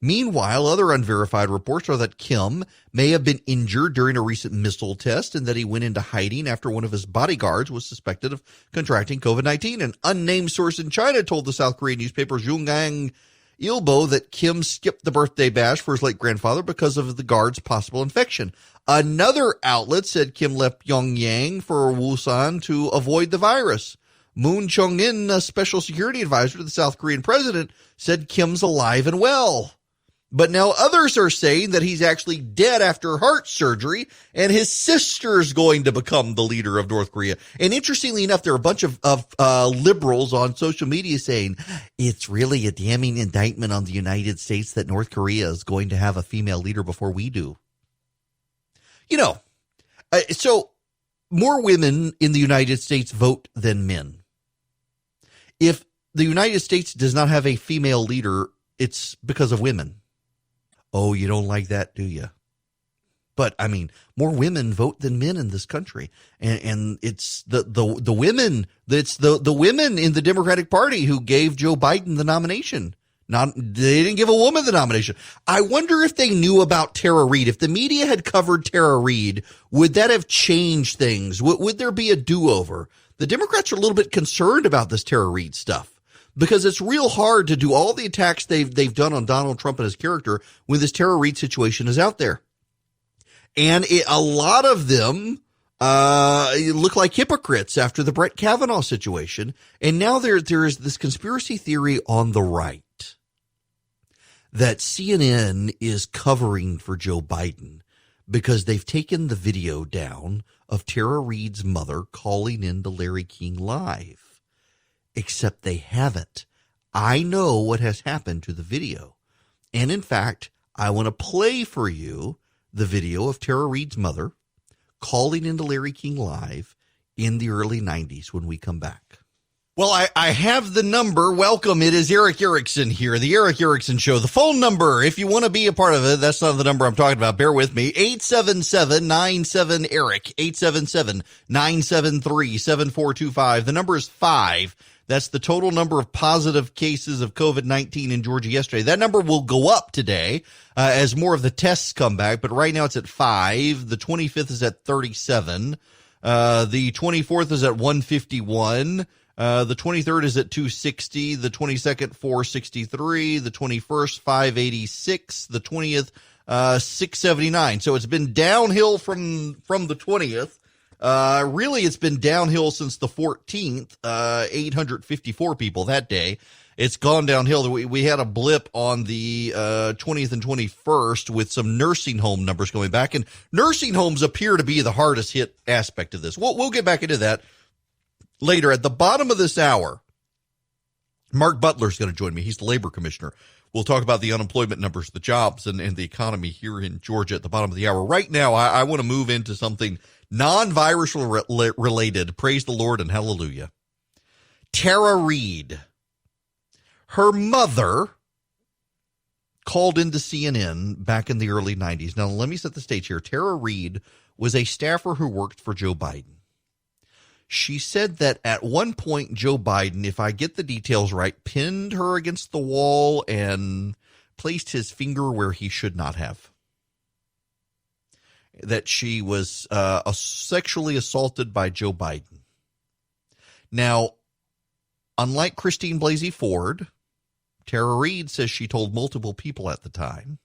Meanwhile, other unverified reports are that Kim may have been injured during a recent missile test and that he went into hiding after one of his bodyguards was suspected of contracting COVID-19. An unnamed source in China told the South Korean newspaper Jungang Ilbo that Kim skipped the birthday bash for his late grandfather because of the guard's possible infection. Another outlet said Kim left Pyongyang for Busan to avoid the virus. Moon Chung-in, a special security advisor to the South Korean president, said Kim's alive and well. But now others are saying that he's actually dead after heart surgery, and his sister's going to become the leader of North Korea. And interestingly enough, there are a bunch of liberals on social media saying it's really a damning indictment on the United States that North Korea is going to have a female leader before we do. So more women in the United States vote than men. If the United States does not have a female leader, it's because of women. Oh, you don't like that, do you? But I mean, more women vote than men in this country, and it's the women. It's the women in the Democratic Party who gave Joe Biden the nomination. They didn't give a woman the nomination. I wonder if they knew about Tara Reade. If the media had covered Tara Reade, would that have changed things? Would there be a do-over? The Democrats are a little bit concerned about this Tara Reade stuff because it's real hard to do all the attacks they've done on Donald Trump and his character when this Tara Reade situation is out there. And a lot of them look like hypocrites after the Brett Kavanaugh situation. And now there is this conspiracy theory on the right that CNN is covering for Joe Biden because they've taken the video down of Tara Reade's mother calling into Larry King Live. Except they haven't. I know what has happened to the video. And in fact, I want to play for you the video of Tara Reade's mother calling into Larry King Live in the early 90s when we come back. Well, I have the number. Welcome. It is Eric Erickson here, the Eric Erickson Show. The phone number, if you want to be a part of it, that's not the number I'm talking about. Bear with me. 877-97-ERIC, 877-973-7425. The number is 5. That's the total number of positive cases of COVID-19 in Georgia yesterday. That number will go up today as more of the tests come back, but right now it's at 5. The 25th is at 37. The 24th is at 151. The 23rd is at 260, the 22nd, 463, the 21st, 586, the 20th, 679. So it's been downhill from the 20th. Really, it's been downhill since the 14th, 854 people that day. It's gone downhill. We had a blip on the 20th and 21st with some nursing home numbers going back, and nursing homes appear to be the hardest hit aspect of this. We'll get back into that later. At the bottom of this hour, Mark Butler's going to join me. He's the labor commissioner. We'll talk about the unemployment numbers, the jobs, and the economy here in Georgia at the bottom of the hour. Right now, I want to move into something non-virus related. Praise the Lord and hallelujah. Tara Reade. Her mother called into CNN back in the early 90s. Now, let me set the stage here. Tara Reade was a staffer who worked for Joe Biden. She said that at one point, Joe Biden, if I get the details right, pinned her against the wall and placed his finger where he should not have. That she was sexually assaulted by Joe Biden. Now, unlike Christine Blasey Ford, Tara Reade says she told multiple people at the time,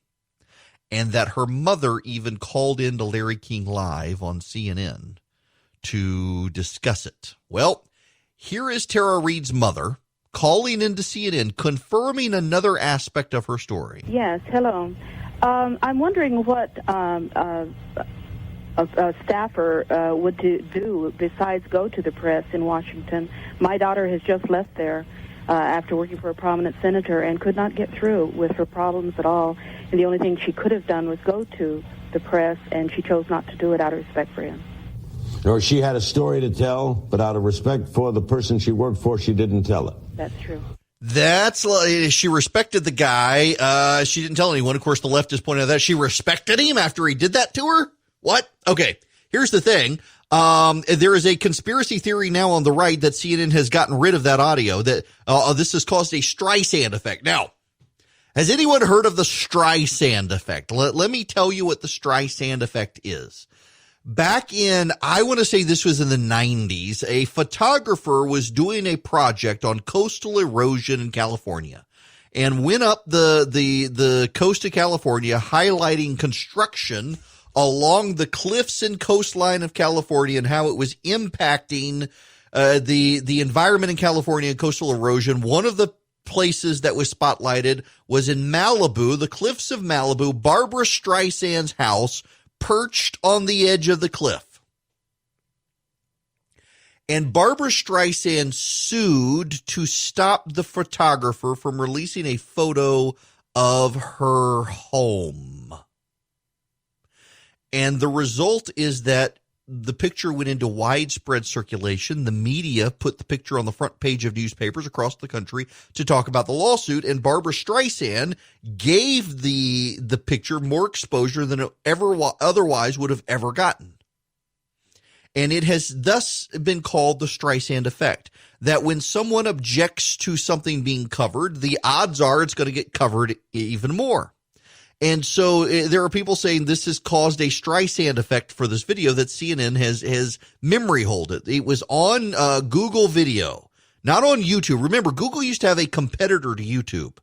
and that her mother even called into Larry King Live on CNN to discuss it. Well, here is Tara Reade's mother calling into CNN, confirming another aspect of her story. Yes, hello. I'm wondering what a staffer would do besides go to the press in Washington. My daughter has just left there after working for a prominent senator and could not get through with her problems at all. And the only thing she could have done was go to the press, and she chose not to do it out of respect for him. Or she had a story to tell, but out of respect for the person she worked for, she didn't tell it. That's true. That's she respected the guy. She didn't tell anyone. Of course, the leftists pointed out that she respected him after he did that to her. What? Okay. Here's the thing. There is a conspiracy theory now on the right that CNN has gotten rid of that audio, that this has caused a Streisand effect. Now, has anyone heard of the Streisand effect? Let me tell you what the Streisand effect is. Back in, I want to say this was in the 90s, a photographer was doing a project on coastal erosion in California and went up the coast of California, highlighting construction along the cliffs and coastline of California and how it was impacting the environment in California and coastal erosion. One of the places that was spotlighted was in Malibu, the cliffs of Malibu, Barbara Streisand's house, perched on the edge of the cliff. And Barbara Streisand sued to stop the photographer from releasing a photo of her home. And the result is that the picture went into widespread circulation. The media put the picture on the front page of newspapers across the country to talk about the lawsuit, and Barbara Streisand gave the picture more exposure than it ever otherwise would have ever gotten. And it has thus been called the Streisand effect, that when someone objects to something being covered, the odds are it's going to get covered even more. And so there are people saying this has caused a Streisand effect for this video that CNN has memory hold it. It was on Google Video, not on YouTube. Remember, Google used to have a competitor to YouTube.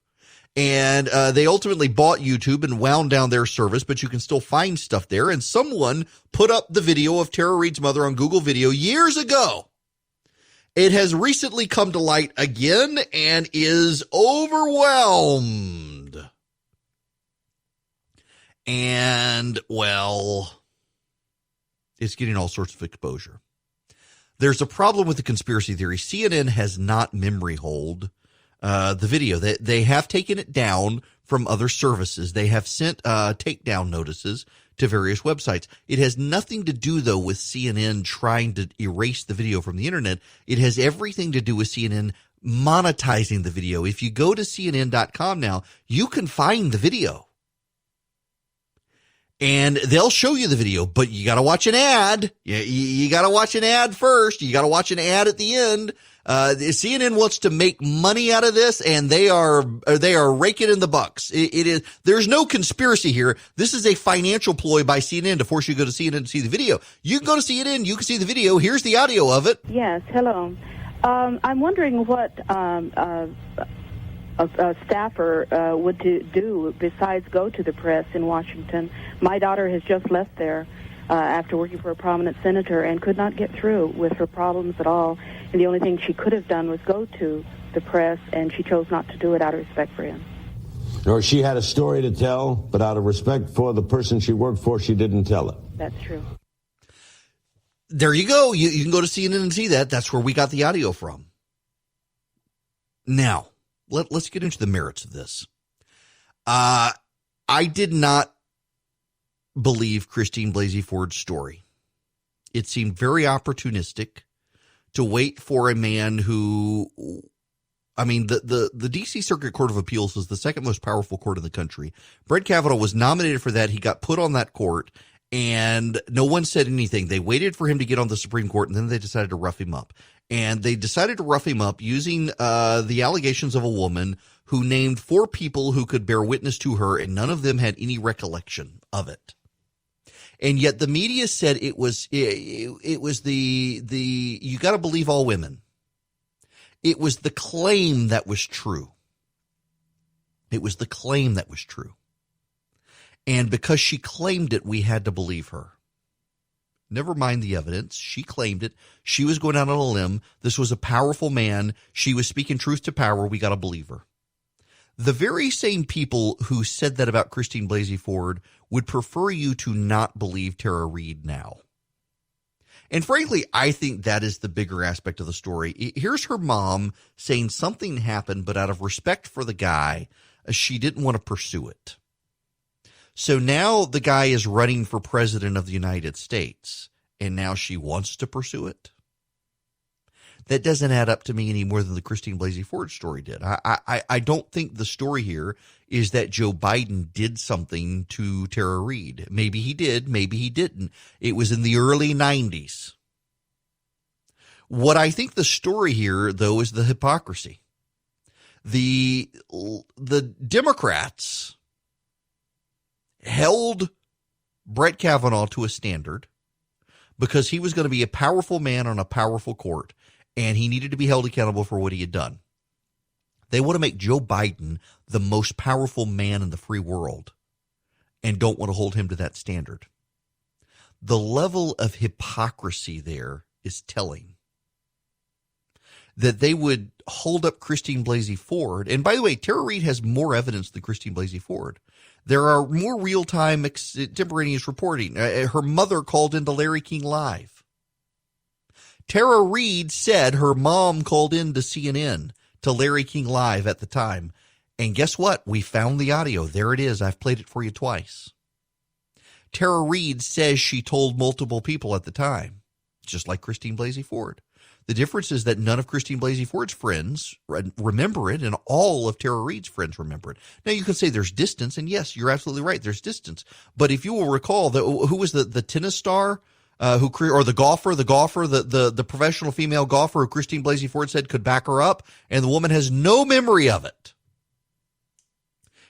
And they ultimately bought YouTube and wound down their service, but you can still find stuff there. And someone put up the video of Tara Reade's mother on Google Video years ago. It has recently come to light again and is overwhelmed. And, well, it's getting all sorts of exposure. There's a problem with the conspiracy theory. CNN has not memory hold the video. They have taken it down from other services. They have sent takedown notices to various websites. It has nothing to do, though, with CNN trying to erase the video from the internet. It has everything to do with CNN monetizing the video. If you go to CNN.com now, you can find the video. And they'll show you the video, but you got to watch an ad. You got to watch an ad first. You got to watch an ad at the end. CNN wants to make money out of this, and they are raking in the bucks. There's no conspiracy here. This is a financial ploy by CNN to force you to go to CNN to see the video. You can go to CNN, you can see the video. Here's the audio of it. Yes, hello. I'm wondering what a staffer would do besides go to the press in Washington. My daughter has just left there after working for a prominent senator and could not get through with her problems at all. And the only thing she could have done was go to the press, and she chose not to do it out of respect for him. Or she had a story to tell, but out of respect for the person she worked for, she didn't tell it. That's true. There you go. You can go to CNN and see that. That's where we got the audio from. Now, let's get into the merits of this. I did not believe Christine Blasey Ford's story. It seemed very opportunistic to wait for a man who, I mean, the D.C. Circuit Court of Appeals is the second most powerful court in the country. Brett Kavanaugh was nominated for that. He got put on that court, and no one said anything. They waited for him to get on the Supreme Court, and then they decided to rough him up. And they decided to rough him up using the allegations of a woman who named 4 people who could bear witness to her, and none of them had any recollection of it. And yet the media said it was the you got to believe all women. It was the claim that was true. It was the claim that was true. And because she claimed it, we had to believe her. Never mind the evidence. She claimed it. She was going out on a limb. This was a powerful man. She was speaking truth to power. We got to believe her. The very same people who said that about Christine Blasey Ford would prefer you to not believe Tara Reade now. And frankly, I think that is the bigger aspect of the story. Here's her mom saying something happened, but out of respect for the guy, she didn't want to pursue it. So now the guy is running for president of the United States, and now she wants to pursue it. That doesn't add up to me any more than the Christine Blasey Ford story did. I don't think the story here is that Joe Biden did something to Tara Reade. Maybe he did, maybe he didn't. It was in the early 90s. What I think the story here, though, is the hypocrisy. The Democrats held Brett Kavanaugh to a standard because he was going to be a powerful man on a powerful court, and he needed to be held accountable for what he had done. They want to make Joe Biden the most powerful man in the free world and don't want to hold him to that standard. The level of hypocrisy there is telling. That they would hold up Christine Blasey Ford. And by the way, Tara Reade has more evidence than Christine Blasey Ford. There are more real-time extemporaneous reporting. Her mother called into Larry King Live. Tara Reade said her mom called in to CNN, to Larry King Live at the time. And guess what? We found the audio. There it is. I've played it for you twice. Tara Reade says she told multiple people at the time, just like Christine Blasey Ford. The difference is that none of Christine Blasey Ford's friends remember it, and all of Tara Reade's friends remember it. Now, you can say there's distance, and yes, you're absolutely right. There's distance. But if you will recall, who was the tennis star? or the golfer, the professional female golfer who Christine Blasey Ford said could back her up, and the woman has no memory of it.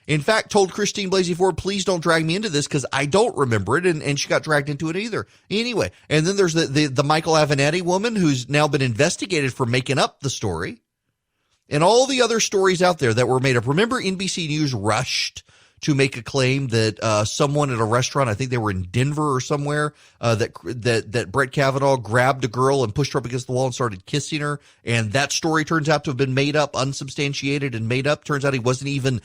In fact, told Christine Blasey Ford, please don't drag me into this because I don't remember it, and she got dragged into it either. Anyway, and then there's the Michael Avenatti woman who's now been investigated for making up the story, and all the other stories out there that were made up. Remember, NBC News rushed to make a claim that someone at a restaurant, I think they were in Denver or somewhere, that Brett Kavanaugh grabbed a girl and pushed her up against the wall and started kissing her. And that story turns out to have been made up, unsubstantiated and made up. Turns out he wasn't even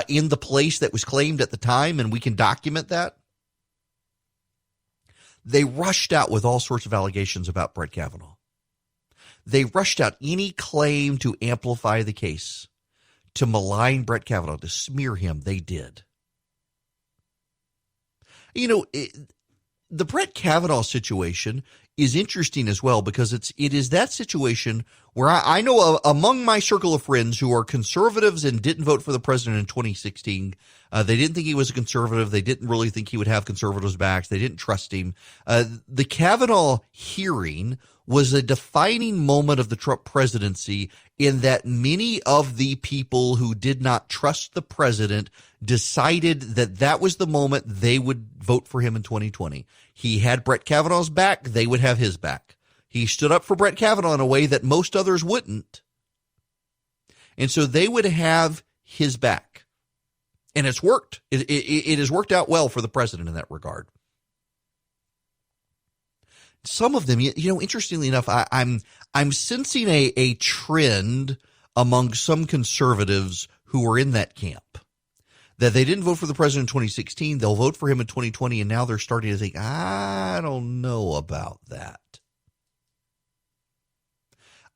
in the place that was claimed at the time, and we can document that. They rushed out with all sorts of allegations about Brett Kavanaugh. They rushed out any claim to amplify the case, to malign Brett Kavanaugh, to smear him. They did. You know, the Brett Kavanaugh situation is interesting as well because it is that situation where I know among my circle of friends who are conservatives and didn't vote for the president in 2016, they didn't think he was a conservative. They didn't really think he would have conservatives' backs. They didn't trust him. The Kavanaugh hearing was a defining moment of the Trump presidency in that many of the people who did not trust the president decided that that was the moment they would vote for him in 2020. He had Brett Kavanaugh's back. They would have his back. He stood up for Brett Kavanaugh in a way that most others wouldn't. And so they would have his back. And it's worked. It has worked out well for the president in that regard. Some of them, you know, interestingly enough, I'm sensing a trend among some conservatives who are in that camp, that they didn't vote for the president in 2016. They'll vote for him in 2020. And now they're starting to think, I don't know about that.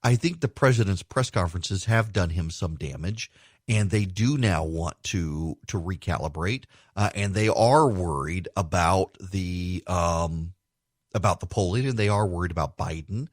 I think the president's press conferences have done him some damage, and they do now want to recalibrate. And they are worried about the polling, and they are worried about Biden.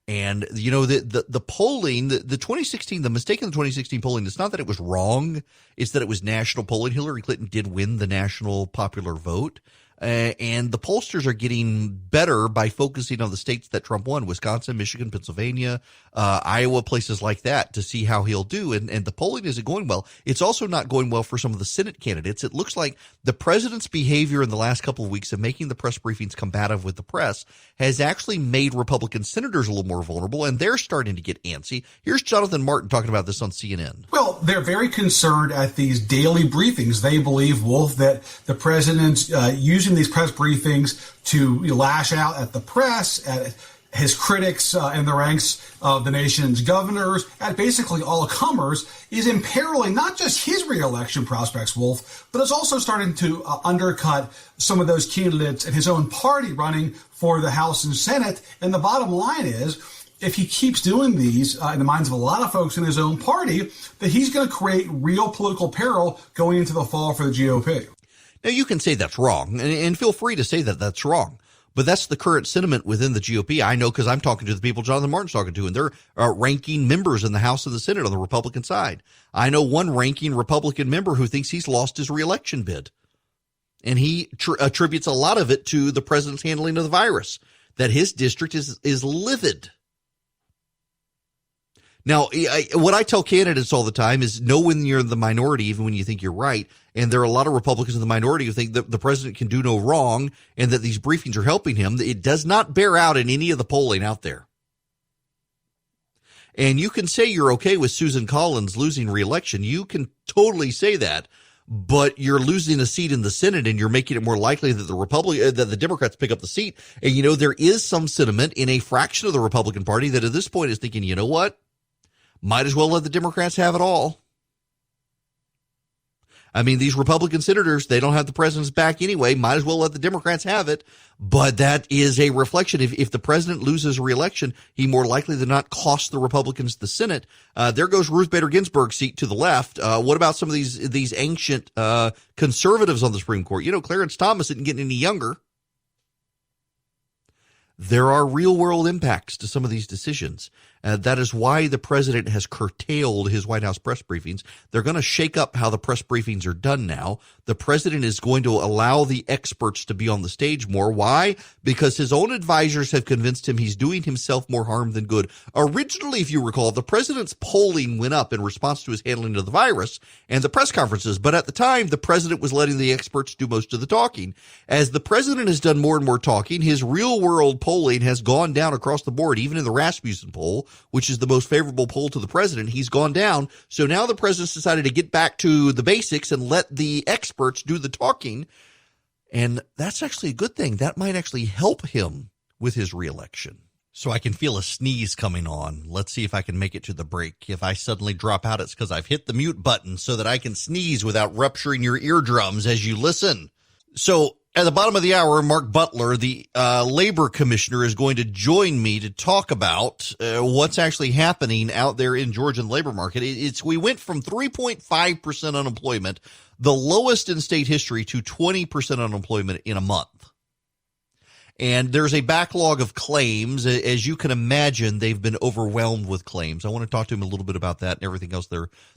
And, you know, the polling, the 2016, the mistake in the 2016 polling, it's not that it was wrong. It's that it was national polling. Hillary Clinton did win the national popular vote. And the pollsters are getting better by focusing on the states that Trump won, Wisconsin, Michigan, Pennsylvania, Iowa, places like that, to see how he'll do. And the polling isn't going well. It's also not going well for some of the Senate candidates. It looks like the president's behavior in the last couple of weeks of making the press briefings combative with the press has actually made Republican senators a little more vulnerable, and they're starting to get antsy. Here's Jonathan Martin talking about this on CNN. Well, they're very concerned at these daily briefings. They believe, Wolf, that the president's using these press briefings to lash out at the press, at his critics in the ranks of the nation's governors, at basically all comers, is imperiling not just his reelection prospects, Wolf, but it's also starting to undercut some of those candidates in his own party running for the House and Senate. And the bottom line is, if he keeps doing these in the minds of a lot of folks in his own party, that he's going to create real political peril going into the fall for the GOP. Now, you can say that's wrong, and feel free to say that that's wrong. But that's the current sentiment within the GOP. I know because I'm talking to the people Jonathan Martin's talking to, and they're ranking members in the House and the Senate on the Republican side. I know one ranking Republican member who thinks he's lost his reelection bid. And he attributes a lot of it to the president's handling of the virus, that his district is livid. Now, what I tell candidates all the time is know when you're in the minority, even when you think you're right. And there are a lot of Republicans in the minority who think that the president can do no wrong and that these briefings are helping him. It does not bear out in any of the polling out there. And you can say you're okay with Susan Collins losing re-election. You can totally say that. But you're losing a seat in the Senate, and you're making it more likely that the Democrats pick up the seat. And, you know, there is some sentiment in a fraction of the Republican Party that at this point is thinking, you know what? Might as well let the Democrats have it all. I mean, these Republican senators, they don't have the president's back anyway. Might as well let the Democrats have it. But that is a reflection. If the president loses re-election, he more likely than not costs the Republicans the Senate. There goes Ruth Bader Ginsburg's seat to the left. What about some of these ancient conservatives on the Supreme Court? You know, Clarence Thomas isn't getting any younger. There are real world impacts to some of these decisions. That is why the president has curtailed his White House press briefings. They're going to shake up how the press briefings are done now. The president is going to allow the experts to be on the stage more. Why? Because his own advisors have convinced him he's doing himself more harm than good. Originally, if you recall, the president's polling went up in response to his handling of the virus and the press conferences. But at the time, the president was letting the experts do most of the talking. As the president has done more and more talking, his real-world polling has gone down across the board, even in the Rasmussen poll, which is the most favorable poll to the president. He's gone down. So now the president's decided to get back to the basics and let the experts do the talking. And that's actually a good thing. That might actually help him with his reelection. So I can feel a sneeze coming on. Let's see if I can make it to the break. If I suddenly drop out, it's because I've hit the mute button so that I can sneeze without rupturing your eardrums as you listen. So at the bottom of the hour, Mark Butler, the labor commissioner, is going to join me to talk about what's actually happening out there in Georgia in the labor market. We went from 3.5% unemployment, the lowest in state history, to 20% unemployment in a month. And there's a backlog of claims. As you can imagine, they've been overwhelmed with claims. I want to talk to him a little bit about that and everything else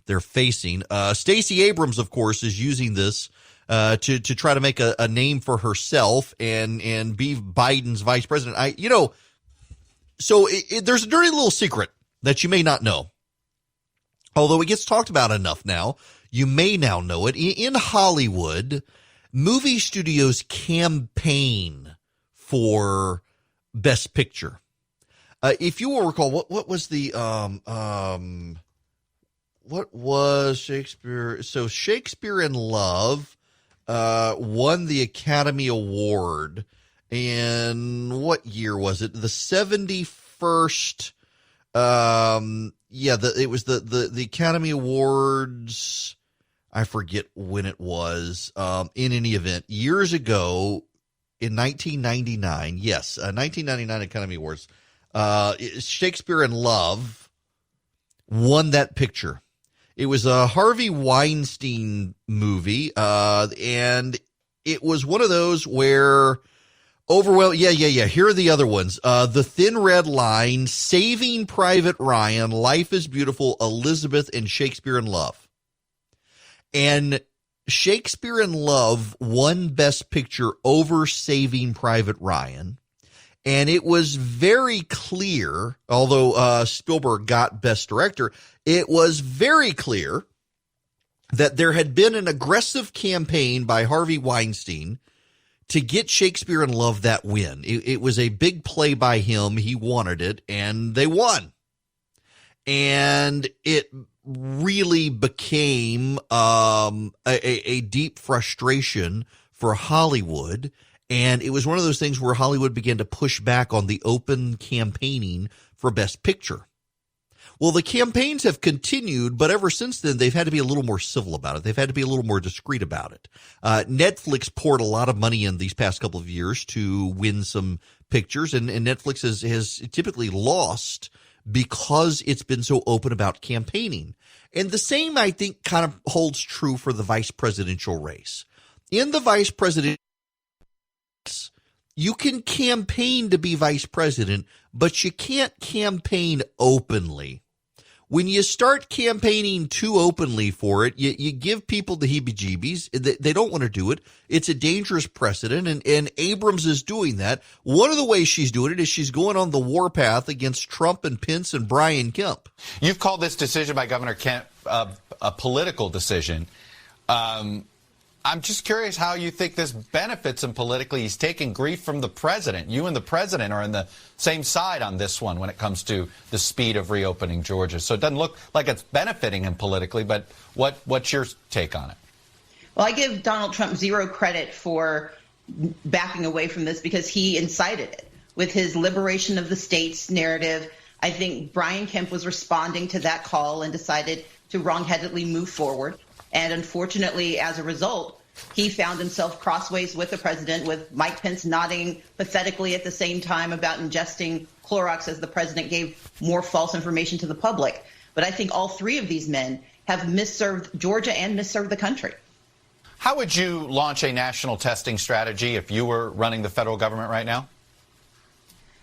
they're facing. Stacey Abrams, of course, is using this to try to make a name for herself and be Biden's vice president. So there's a dirty little secret that you may not know. Although it gets talked about enough now, you may now know it. In Hollywood, movie studios campaign for Best Picture. If you will recall, what was the what was Shakespeare? So Shakespeare in Love won the Academy Award. And what year was it? The 71st. It was the Academy Awards. I forget when it was. In any event, years ago in 1999, 1999 Academy Awards, Shakespeare in Love won that picture. It was a Harvey Weinstein movie, and it was one of those where overwhelmed. Here are the other ones. The Thin Red Line, Saving Private Ryan, Life is Beautiful, Elizabeth, and Shakespeare in Love. And Shakespeare in Love won Best Picture over Saving Private Ryan. And it was very clear, although Spielberg got Best Director, it was very clear that there had been an aggressive campaign by Harvey Weinstein to get Shakespeare in Love that win. It was a big play by him. He wanted it, and they won. And it really became a deep frustration for Hollywood. And it was one of those things where Hollywood began to push back on the open campaigning for Best Picture. Well, the campaigns have continued, but ever since then, they've had to be a little more civil about it. They've had to be a little more discreet about it. Netflix poured a lot of money in these past couple of years to win some pictures, and Netflix has typically lost because it's been so open about campaigning. And the same, I think, kind of holds true for the vice presidential race. In the vice presidential race, you can campaign to be vice president, but you can't campaign openly. When you start campaigning too openly for it, you give people the heebie-jeebies. They don't want to do it. It's a dangerous precedent, and Abrams is doing that. One of the ways she's doing it is she's going on the warpath against Trump and Pence and Brian Kemp. You've called this decision by Governor Kemp a political decision. I'm just curious how you think this benefits him politically. He's taking grief from the president. You and the president are on the same side on this one when it comes to the speed of reopening Georgia. So it doesn't look like it's benefiting him politically, but what's your take on it? Well, I give Donald Trump zero credit for backing away from this because he incited it with his liberation of the states narrative. I think Brian Kemp was responding to that call and decided to wrongheadedly move forward. And unfortunately, as a result, he found himself crossways with the president, with Mike Pence nodding pathetically at the same time about ingesting Clorox as the president gave more false information to the public. But I think all three of these men have misserved Georgia and misserved the country. How would you launch a national testing strategy if you were running the federal government right now?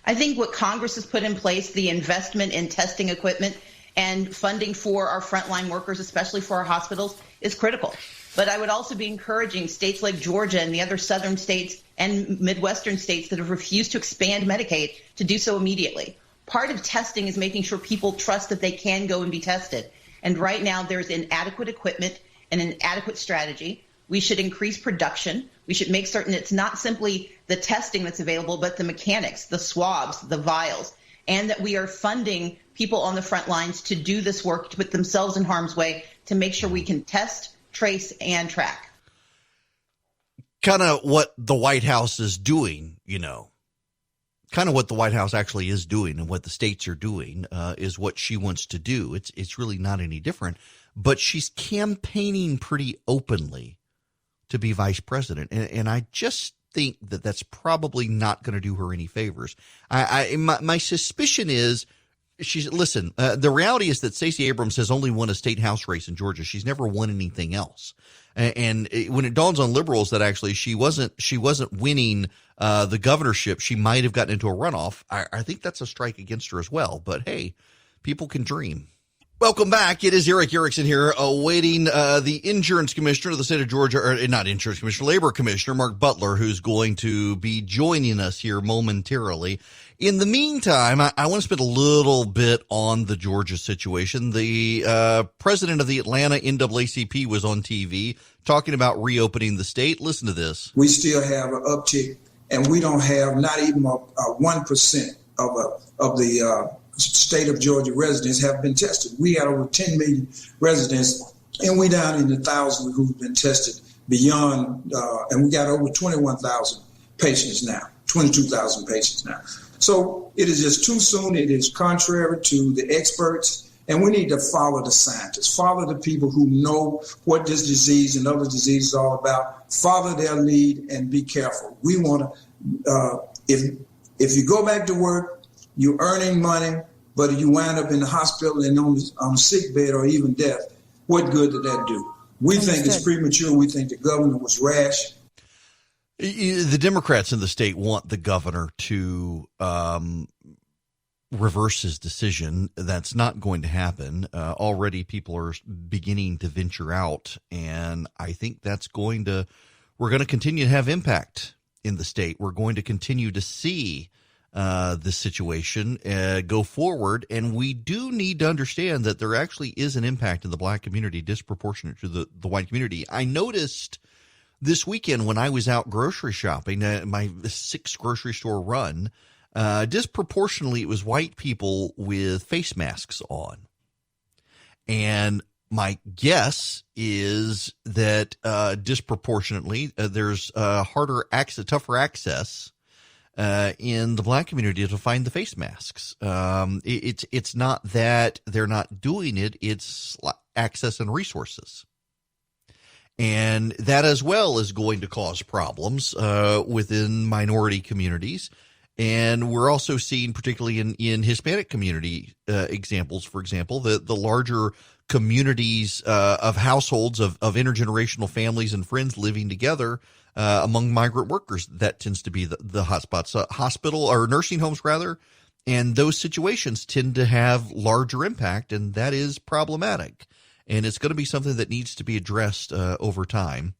I think what Congress has put in place, the investment in testing equipment and funding for our frontline workers, especially for our hospitals, is critical. But I would also be encouraging states like Georgia and the other southern states and Midwestern states that have refused to expand Medicaid to do so immediately. Part of testing is making sure people trust that they can go and be tested. And right now there's inadequate equipment and an inadequate strategy. We should increase production. We should make certain it's not simply the testing that's available, but the mechanics, the swabs, the vials, and that we are funding people on the front lines to do this work, to put themselves in harm's way, to make sure we can test, trace, and track. Kind of what the White House is doing, kind of what the White House actually is doing and what the states are doing is what she wants to do. It's really not any different, but she's campaigning pretty openly to be vice president. And I just think that that's probably not going to do her any favors. My suspicion is the reality is that Stacey Abrams has only won a state house race in Georgia. She's never won anything else. And when it dawns on liberals that actually she wasn't winning the governorship, she might have gotten into a runoff. I think that's a strike against her as well. But hey, people can dream. Welcome back. It is Eric Erickson here, awaiting the insurance commissioner of the state of Georgia, or not insurance commissioner, labor commissioner, Mark Butler, who's going to be joining us here momentarily. In the meantime, I want to spend a little bit on the Georgia situation. The president of the Atlanta NAACP was on TV talking about reopening the state. Listen to this. We still have an uptick, and we don't have not even 1% of the state of Georgia residents have been tested. We had over 10 million residents, and we down in the thousands who've been tested beyond, and we got over 21,000 patients now, 22,000 patients now. So it is just too soon. It is contrary to the experts, and we need to follow the scientists, follow the people who know what this disease and other diseases are all about, follow their lead and be careful. We want to, if you go back to work, you're earning money, but you wind up in the hospital and on sick bed or even death, what good did that do? We think it's premature. We think the governor was rash. The Democrats in the state want the governor to reverse his decision. That's not going to happen. Already people are beginning to venture out, and I think we're going to continue to have impact in the state. We're going to continue to see this situation go forward, and we do need to understand that there actually is an impact in the black community disproportionate to the white community. I noticed this weekend when I was out grocery shopping, my 6 grocery store run, disproportionately it was white people with face masks on. And my guess is that disproportionately there's tougher access in the black community to find the face masks. It's not that they're not doing it, it's access and resources. And that as well is going to cause problems within minority communities. And we're also seeing, particularly in Hispanic community examples, for example, the larger communities of households of intergenerational families and friends living together among migrant workers. That tends to be the hotspots, hospital or nursing homes rather. And those situations tend to have larger impact, and that is problematic. And it's going to be something that needs to be addressed over time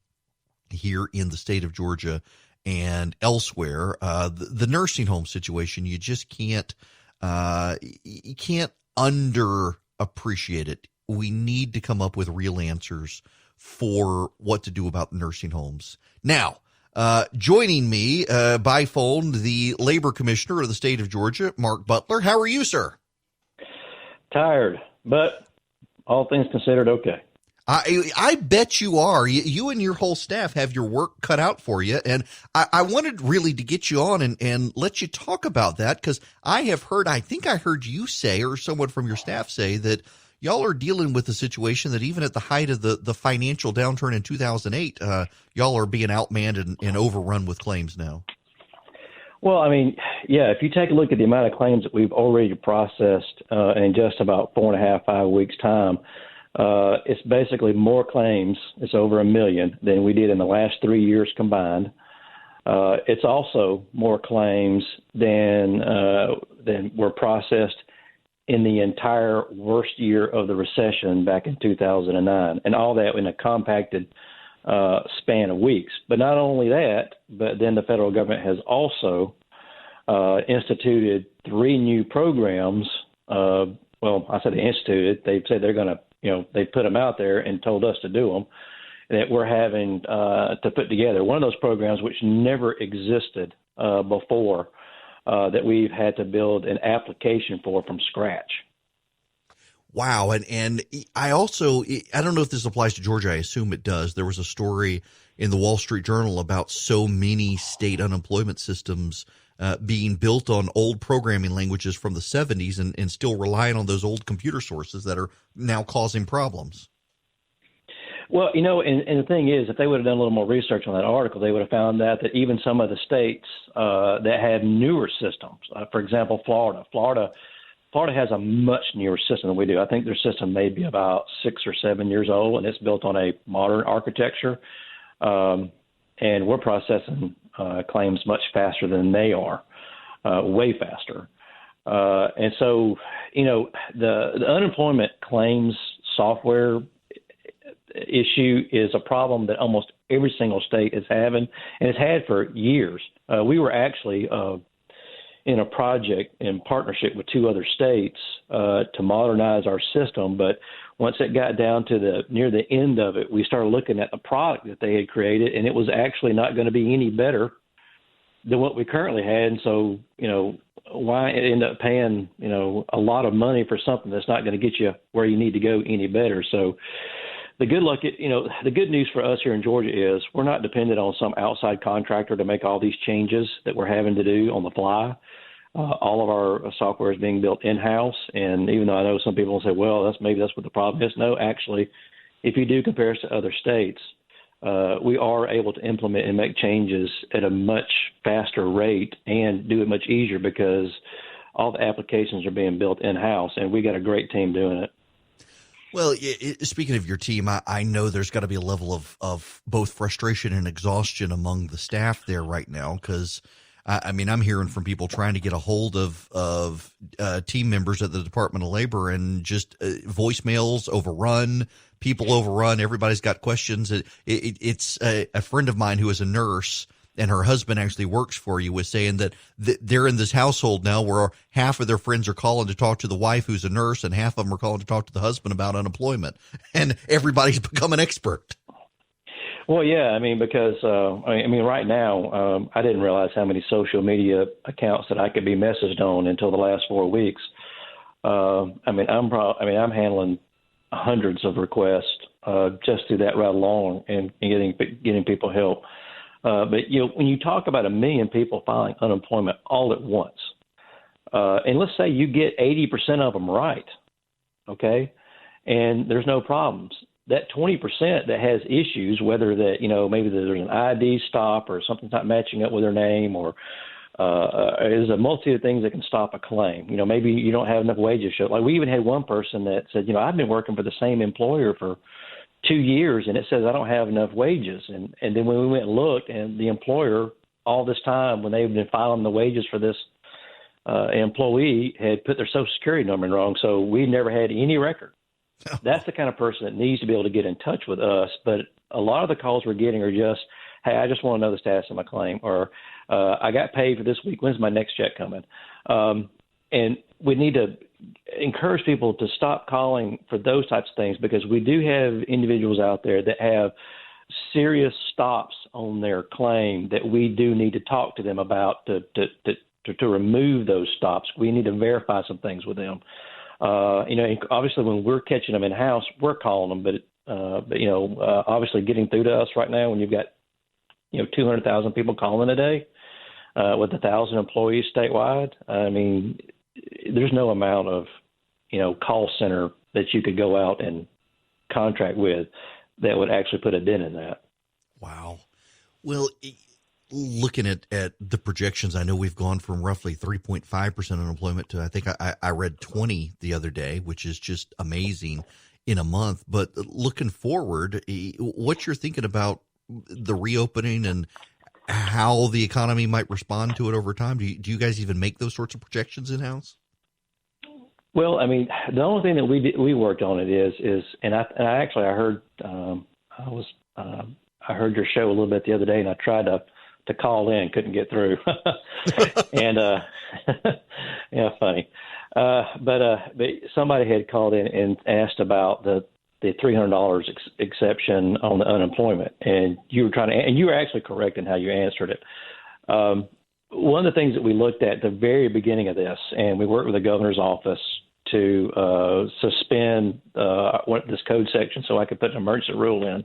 here in the state of Georgia and elsewhere. The nursing home situation, you just can't underappreciate it. We need to come up with real answers for what to do about nursing homes. Now, joining me by phone, the labor commissioner of the state of Georgia, Mark Butler. How are you, sir? Tired, but all things considered, okay. I bet you are. You and your whole staff have your work cut out for you. And I wanted really to get you on and let you talk about that, because I think I heard you say, or someone from your staff say, that y'all are dealing with a situation that even at the height of the financial downturn in 2008, y'all are being outmanned and overrun with claims now. Well, I mean, yeah, if you take a look at the amount of claims that we've already processed in just about 4.5, 5 weeks' time, it's basically more claims. It's over 1 million than we did in the last 3 years combined. It's also more claims than were processed in the entire worst year of the recession back in 2009, and all that in a compacted span of weeks. But not only that, but then the federal government has also instituted 3 new programs. Well, I said they instituted. They've said they're going to, they put them out there and told us to do them, that we're having to put together. One of those programs which never existed before, that we've had to build an application for from scratch. Wow. And I also, I don't know if this applies to Georgia. I assume it does. There was a story in the Wall Street Journal about so many state unemployment systems being built on old programming languages from the 70s and still relying on those old computer sources that are now causing problems. Well, and the thing is, if they would have done a little more research on that article, they would have found that even some of the states that have newer systems, for example, Florida has a much newer system than we do. I think their system may be about 6 or 7 years old, and it's built on a modern architecture. And we're processing claims much faster than they are, way faster. And so, the unemployment claims software issue is a problem that almost every single state is having, and it's had for years. We were actually in a project in partnership with 2 other states to modernize our system, but once it got down to near the end of it, we started looking at the product that they had created, and it was actually not going to be any better than what we currently had. And so, why end up paying, a lot of money for something that's not going to get you where you need to go any better? So the good news for us here in Georgia is we're not dependent on some outside contractor to make all these changes that we're having to do on the fly. All of our software is being built in-house, and even though I know some people will say, well, that's what the problem is. No, actually, if you do compare us to other states, we are able to implement and make changes at a much faster rate and do it much easier because all the applications are being built in-house, and we got a great team doing it. Well, speaking of your team, I know there's got to be a level of both frustration and exhaustion among the staff there right now because, I'm hearing from people trying to get a hold of team members at the Department of Labor and just voicemails overrun, people overrun. Everybody's got questions. It's a friend of mine who is a nurse and her husband actually works for you was saying that they're in this household now where half of their friends are calling to talk to the wife who's a nurse and half of them are calling to talk to the husband about unemployment, and everybody's become an expert. Well, yeah, because right now, I didn't realize how many social media accounts that I could be messaged on until the last 4 weeks. I'm handling hundreds of requests just through that right along and getting people help. But when you talk about 1 million people filing unemployment all at once, and let's say you get 80% of them right, okay, and there's no problems. That 20% that has issues, whether that, maybe there's an ID stop or something's not matching up with their name or there's a multitude of things that can stop a claim. Maybe you don't have enough wages. Like we even had one person that said, I've been working for the same employer for 2 years and it says I don't have enough wages. And then when we went and looked and the employer all this time when they've been filing the wages for this employee had put their Social Security number in wrong. So we never had any record. That's the kind of person that needs to be able to get in touch with us. But a lot of the calls we're getting are just, hey, I just want to know the status of my claim, or I got paid for this week. When's my next check coming? And we need to encourage people to stop calling for those types of things because we do have individuals out there that have serious stops on their claim that we do need to talk to them about to remove those stops. We need to verify some things with them. Obviously when we're catching them in house, we're calling them, but obviously getting through to us right now when you've got, 200,000 people calling a day, with 1,000 employees statewide. There's no amount of, call center that you could go out and contract with that would actually put a dent in that. Wow. Well, looking at the projections, I know we've gone from roughly 3.5% unemployment to I think I read 20 the other day, which is just amazing in a month. But looking forward, what you're thinking about the reopening and how the economy might respond to it over time? Do you guys even make those sorts of projections in-house? Well, I mean, the only thing that we worked on it is, and I heard I heard your show a little bit the other day, and I tried to call in, couldn't get through, and yeah, funny. But somebody had called in and asked about the $300 exception on the unemployment, and you were actually correct in how you answered it. One of the things that we looked at the very beginning of this, and we worked with the governor's office to suspend this code section so I could put an emergency rule in.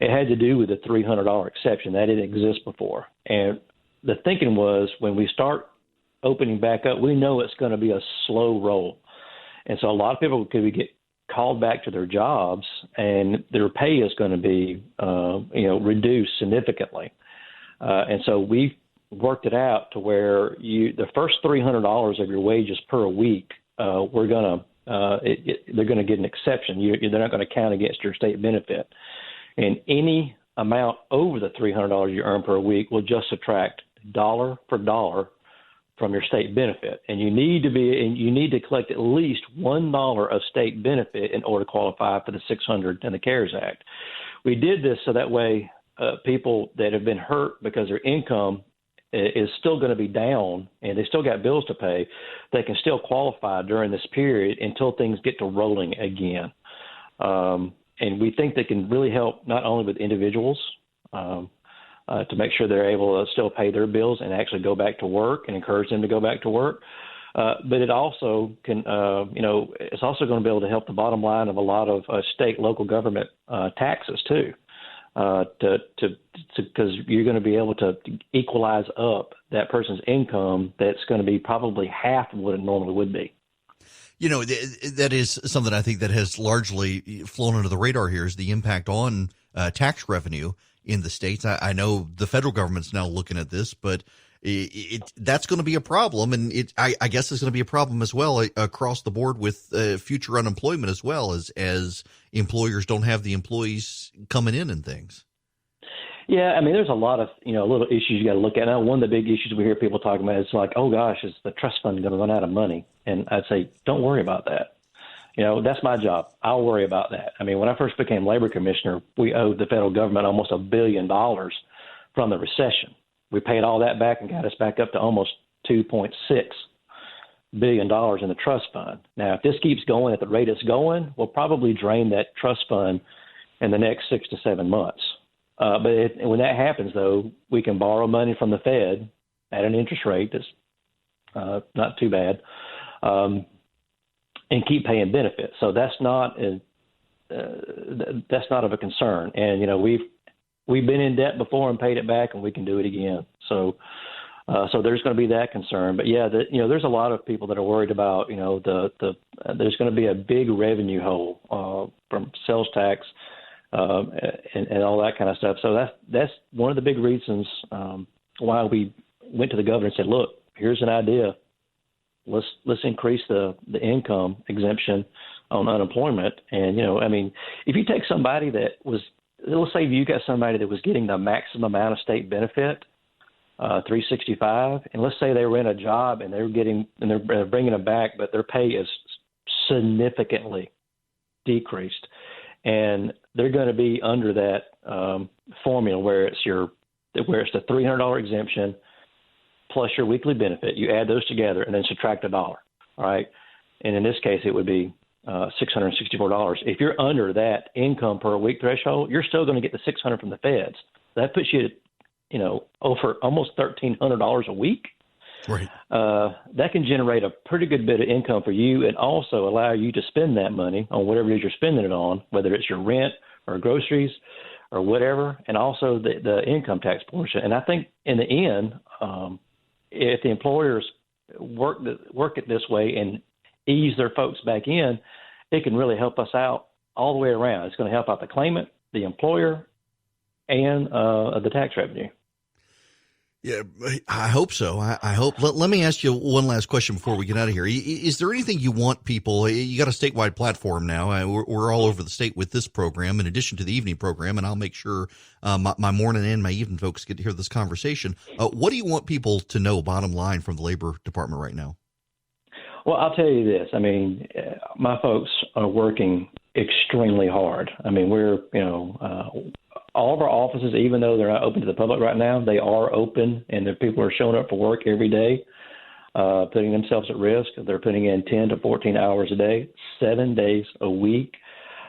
It had to do with the $300 exception. That didn't exist before. And the thinking was when we start opening back up, we know it's going to be a slow roll. And so a lot of people could get called back to their jobs, and their pay is going to be, reduced significantly. And so we worked it out to where the first $300 of your wages per week, they're going to get an exception. They're not going to count against your state benefit. And any amount over the $300 you earn per week will just subtract dollar for dollar from your state benefit. And you need to collect at least $1 of state benefit in order to qualify for the $600 and the CARES Act. We did this so that way people that have been hurt because their income is still going to be down and they still got bills to pay, they can still qualify during this period until things get to rolling again. And we think they can really help not only with individuals to make sure they're able to still pay their bills and actually go back to work and encourage them to go back to work. But it also can, it's also going to be able to help the bottom line of a lot of state, local government taxes too, because you're going to be able to equalize up that person's income that's going to be probably half of what it normally would be. That is something I think that has largely flown under the radar here is the impact on tax revenue in the states. I know the federal government's now looking at this, but that's going to be a problem. And I guess it's going to be a problem as well across the board with future unemployment as well as employers don't have the employees coming in and things. Yeah, I mean, there's a lot of, little issues you got to look at. Now, one of the big issues we hear people talking about is like, oh, gosh, is the trust fund going to run out of money? And I'd say, don't worry about that. That's my job. I'll worry about that. I mean, when I first became labor commissioner, we owed the federal government almost $1 billion from the recession. We paid all that back and got us back up to almost $2.6 billion in the trust fund. Now, if this keeps going at the rate it's going, we'll probably drain that trust fund in the next 6 to 7 months. But when that happens, though, we can borrow money from the Fed at an interest rate that's not too bad, and keep paying benefits. So that's not of a concern. And we've been in debt before and paid it back, and we can do it again. So there's going to be that concern. But yeah, there's a lot of people that are worried about there's going to be a big revenue hole from sales tax. And all that kind of stuff. So that's one of the big reasons why we went to the governor and said, look, here's an idea. Let's increase the income exemption on unemployment. And, if you take somebody that was, let's say you got somebody that was getting the maximum amount of state benefit, 365, and let's say they were in a job and they're bringing them back, but their pay is significantly decreased. And they're going to be under that formula where it's the $300 exemption plus your weekly benefit. You add those together and then subtract $1. All right. And in this case, it would be $664. If you're under that income per week threshold, you're still going to get the $600 from the feds. That puts you, over almost $1,300 a week. Right. That can generate a pretty good bit of income for you and also allow you to spend that money on whatever it is you're spending it on, whether it's your rent or groceries or whatever, and also the income tax portion. And I think in the end, if the employers work it this way and ease their folks back in, it can really help us out all the way around. It's going to help out the claimant, the employer, and the tax revenue. Yeah, I hope so. I hope. Let me ask you one last question before we get out of here. Is there anything you want people? You got a statewide platform now. We're all over the state with this program, in addition to the evening program, and I'll make sure my morning and my evening folks get to hear this conversation. What do you want people to know, bottom line, from the Labor Department right now? Well, I'll tell you this. I mean, my folks are working extremely hard. I mean, we're, all of our offices, even though they're not open to the public right now, they are open, and the people are showing up for work every day, putting themselves at risk. They're putting in 10 to 14 hours a day, 7 days a week.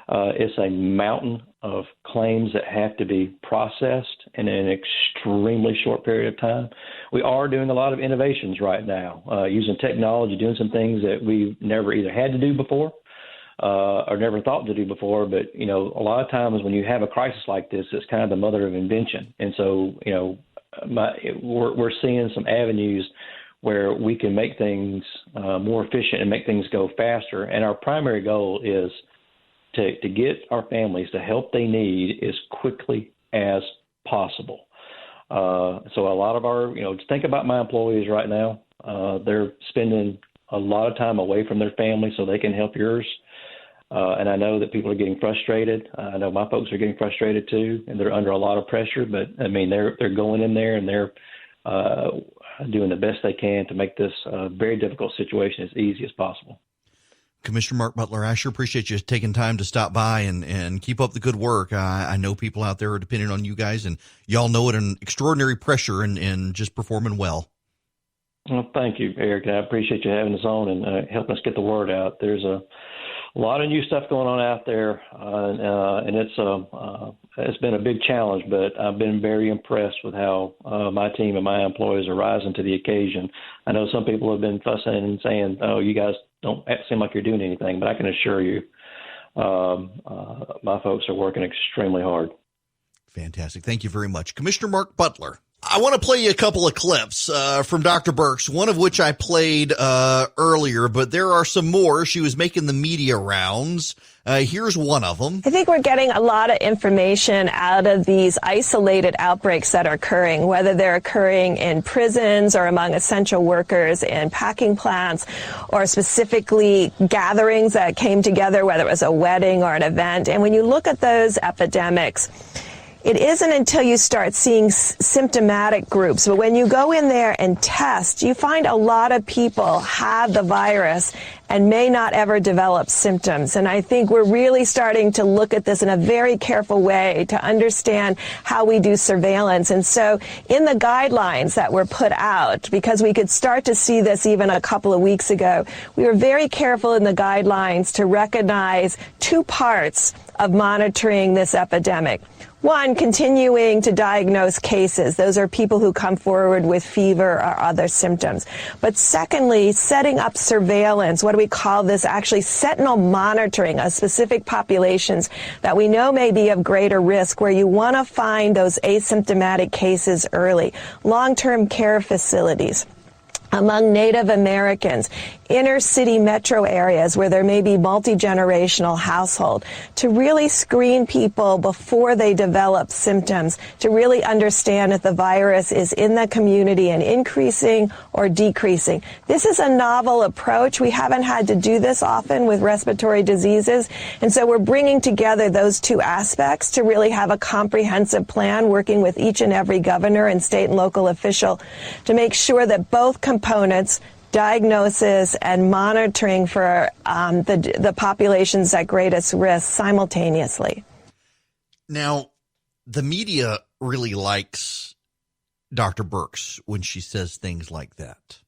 It's a mountain of claims that have to be processed in an extremely short period of time. We are doing a lot of innovations right now, using technology, doing some things that we've never either had to do before or never thought to do before. But, a lot of times when you have a crisis like this, it's kind of the mother of invention. And so, we're seeing some avenues where we can make things more efficient and make things go faster. And our primary goal is to get our families the help they need as quickly as possible. So a lot of our, just think about my employees right now. They're spending a lot of time away from their family so they can help yours. And I know that people are getting frustrated. I know my folks are getting frustrated too, and they're under a lot of pressure. But I mean, they're going in there and they're doing the best they can to make this very difficult situation as easy as possible. Commissioner Mark Butler, I sure appreciate you taking time to stop by and keep up the good work. I know people out there are depending on you guys, and y'all know it, an extraordinary pressure and just performing well. Well, thank you, Eric. I appreciate you having us on and helping us get the word out. There's a lot of new stuff going on out there, and it's been a big challenge, but I've been very impressed with how my team and my employees are rising to the occasion. I know some people have been fussing and saying, "Oh, you guys don't seem like you're doing anything," but I can assure you, my folks are working extremely hard. Fantastic. Thank you very much. Commissioner Mark Butler. I want to play you a couple of clips from Dr. Birx, one of which I played earlier, but there are some more. She was making the media rounds. Here's one of them. I think we're getting a lot of information out of these isolated outbreaks that are occurring, whether they're occurring in prisons or among essential workers in packing plants, or specifically gatherings that came together, whether it was a wedding or an event. And when you look at those epidemics, it isn't until you start seeing symptomatic groups. But when you go in there and test, you find a lot of people have the virus and may not ever develop symptoms. And I think we're really starting to look at this in a very careful way to understand how we do surveillance. And so in the guidelines that were put out, because we could start to see this even a couple of weeks ago, we were very careful in the guidelines to recognize two parts of monitoring this epidemic. One, continuing to diagnose cases. Those are people who come forward with fever or other symptoms. But secondly, setting up surveillance. What do we call this? Actually, sentinel monitoring of specific populations that we know may be of greater risk, where you want to find those asymptomatic cases early. Long-term care facilities among Native Americans, inner city metro areas where there may be multi-generational household, to really screen people before they develop symptoms, to really understand if the virus is in the community and increasing or decreasing. This is a novel approach. We haven't had to do this often with respiratory diseases, and so we're bringing together those two aspects to really have a comprehensive plan, working with each and every governor and state and local official to make sure that both components, diagnosis and monitoring for the populations at greatest risk, simultaneously. Now, the media really likes Dr. Birx when she says things like that.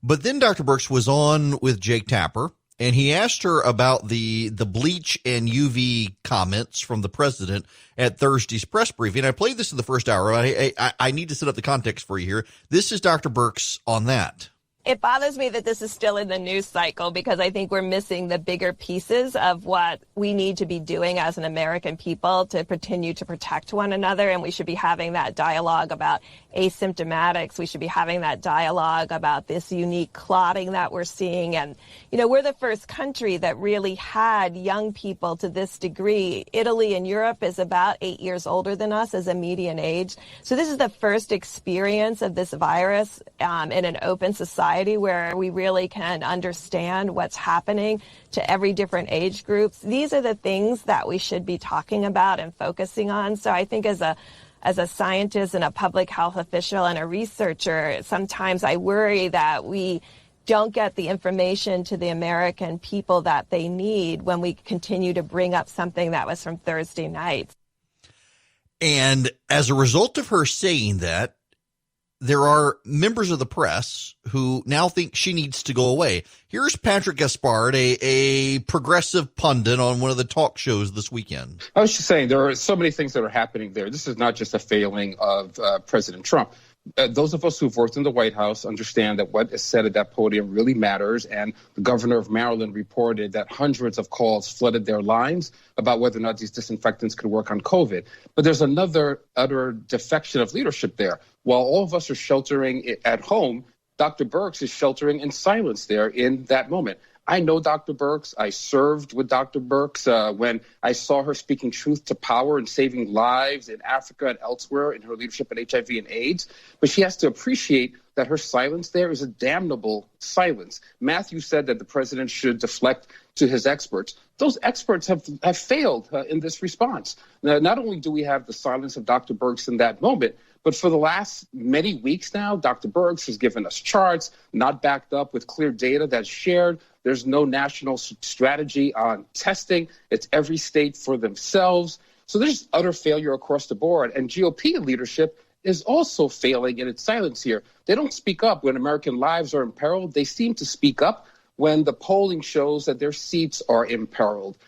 But then Dr. Birx was on with Jake Tapper, and he asked her about the bleach and UV comments from the president at Thursday's press briefing. I played this in the first hour. I need to set up the context for you here. This is Dr. Birx on that. It bothers me that this is still in the news cycle because I think we're missing the bigger pieces of what we need to be doing as an American people to continue to protect one another. And we should be having that dialogue about asymptomatics. We should be having that dialogue about this unique clotting that we're seeing. And, you know, we're the first country that really had young people to this degree. Italy and Europe is about 8 years older than us as a median age. So this is the first experience of this virus in an open society where we really can understand what's happening to every different age groups. These are the things that we should be talking about and focusing on. So I think as a scientist and a public health official and a researcher, sometimes I worry that we don't get the information to the American people that they need when we continue to bring up something that was from Thursday night. And as a result of her saying that, there are members of the press who now think she needs to go away. Here's Patrick Gaspard, a progressive pundit on one of the talk shows this weekend. I was just saying there are so many things that are happening there. This is not just a failing of President Trump. Those of us who've worked in the White House understand that what is said at that podium really matters. And the governor of Maryland reported that hundreds of calls flooded their lines about whether or not these disinfectants could work on COVID. But there's another utter defection of leadership there. While all of us are sheltering at home, Dr. Birx is sheltering in silence there in that moment. I know Dr. Birx. I served with Dr. Birx when I saw her speaking truth to power and saving lives in Africa and elsewhere in her leadership in HIV and AIDS. But she has to appreciate that her silence there is a damnable silence. Matthew said that the president should deflect to his experts. Those experts have failed in this response. Now, not only do we have the silence of Dr. Birx in that moment, but for the last many weeks now, Dr. Birx has given us charts, not backed up with clear data that's shared. There's no national strategy on testing. It's every state for themselves. So there's utter failure across the board. And GOP leadership is also failing in its silence here. They don't speak up when American lives are imperiled. They seem to speak up when the polling shows that their seats are imperiled.